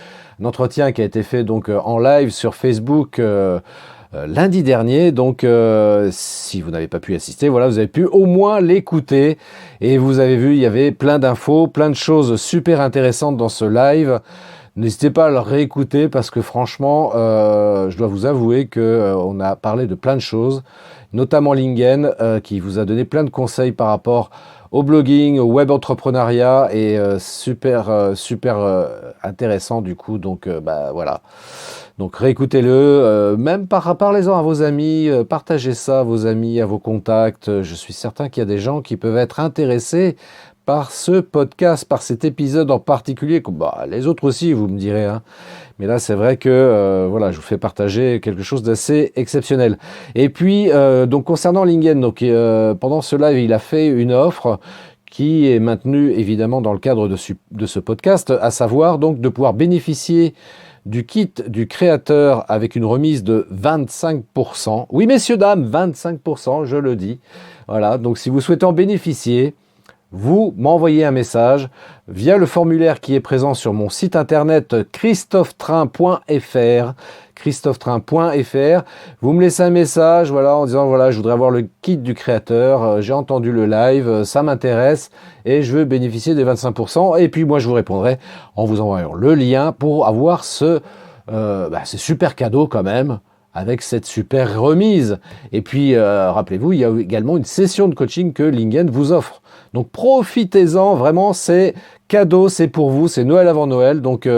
un entretien qui a été fait donc en live sur Facebook lundi dernier. Donc, si vous n'avez pas pu assister, voilà, vous avez pu au moins l'écouter. Et vous avez vu, il y avait plein d'infos, plein de choses super intéressantes dans ce live. N'hésitez pas à le réécouter parce que franchement, je dois vous avouer qu'on a parlé de plein de choses, notamment Lingen, qui vous a donné plein de conseils par rapport au blogging, au web entrepreneuriat, et super intéressant du coup. Donc voilà. Donc réécoutez-le, même parlez-en à vos amis, partagez ça à vos amis, à vos contacts. Je suis certain qu'il y a des gens qui peuvent être intéressés par ce podcast, par cet épisode en particulier. Les autres aussi, vous me direz, hein. Mais là, c'est vrai que voilà, je vous fais partager quelque chose d'assez exceptionnel. Et puis, donc concernant Lingen, donc pendant ce live, il a fait une offre qui est maintenue évidemment dans le cadre de ce podcast, à savoir donc de pouvoir bénéficier du kit du créateur avec une remise de 25%. Oui, messieurs, dames, 25%, je le dis. Voilà, donc si vous souhaitez en bénéficier, vous m'envoyez un message via le formulaire qui est présent sur mon site internet christophetrain.fr. Vous me laissez un message, voilà, en disant voilà, je voudrais avoir le kit du créateur, j'ai entendu le live, ça m'intéresse et je veux bénéficier des 25%. Et puis moi, je vous répondrai en vous envoyant le lien pour avoir ce super cadeau quand même, avec cette super remise. Et puis, rappelez-vous, il y a également une session de coaching que Lingen vous offre. Donc, profitez-en, vraiment, c'est cadeau, c'est pour vous, c'est Noël avant Noël. Donc,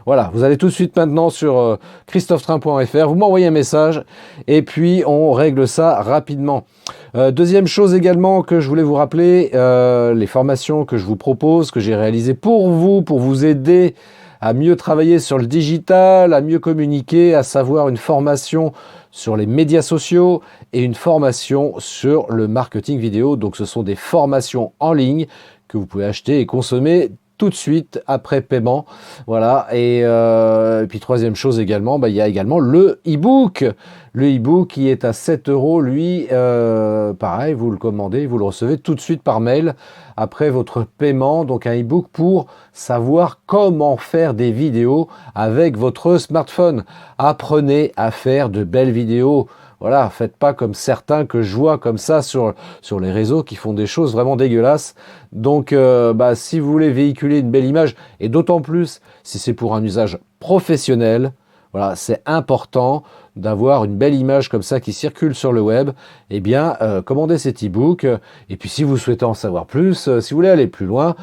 voilà, vous allez tout de suite maintenant sur christophetrain.fr, vous m'envoyez un message, et puis on règle ça rapidement. Deuxième chose également que je voulais vous rappeler, les formations que je vous propose, que j'ai réalisées pour vous aider à mieux travailler sur le digital, à mieux communiquer, à savoir une formation sur les médias sociaux et une formation sur le marketing vidéo. Donc ce sont des formations en ligne que vous pouvez acheter et consommer tout de suite après paiement. Voilà. Et puis troisième chose également, il y a également le e-book. Le e-book qui est à 7 €, lui, pareil, vous le commandez, vous le recevez tout de suite par mail après votre paiement. Donc un e-book pour savoir comment faire des vidéos avec votre smartphone. Apprenez à faire de belles vidéos. Voilà, faites pas comme certains que je vois comme ça sur les réseaux qui font des choses vraiment dégueulasses. Donc, si vous voulez véhiculer une belle image, et d'autant plus si c'est pour un usage professionnel, voilà, c'est important d'avoir une belle image comme ça qui circule sur le web. Eh bien, commandez cet e-book. Et puis, si vous souhaitez en savoir plus, si vous voulez aller plus loin,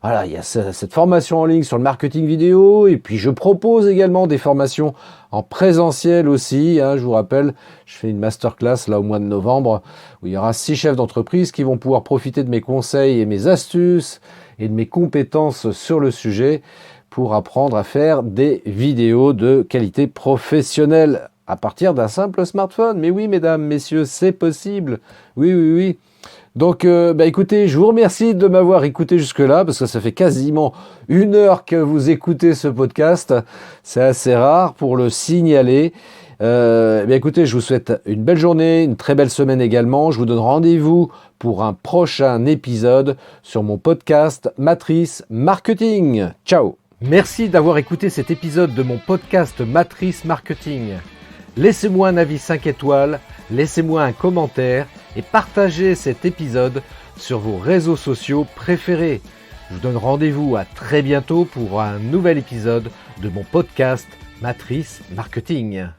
voilà, il y a cette formation en ligne sur le marketing vidéo. Et puis, je propose également des formations en présentiel aussi. Hein, je vous rappelle, je fais une masterclass là au mois de novembre où il y aura 6 chefs d'entreprise qui vont pouvoir profiter de mes conseils et mes astuces et de mes compétences sur le sujet pour apprendre à faire des vidéos de qualité professionnelle à partir d'un simple smartphone. Mais oui, mesdames, messieurs, c'est possible. Oui. Donc, écoutez, je vous remercie de m'avoir écouté jusque-là, parce que ça fait quasiment 1 heure que vous écoutez ce podcast. C'est assez rare pour le signaler. Écoutez, je vous souhaite une belle journée, une très belle semaine également. Je vous donne rendez-vous pour un prochain épisode sur mon podcast Matrice Marketing. Ciao! Merci d'avoir écouté cet épisode de mon podcast Matrice Marketing. Laissez-moi un avis 5 étoiles, laissez-moi un commentaire et partagez cet épisode sur vos réseaux sociaux préférés. Je vous donne rendez-vous à très bientôt pour un nouvel épisode de mon podcast Matrice Marketing.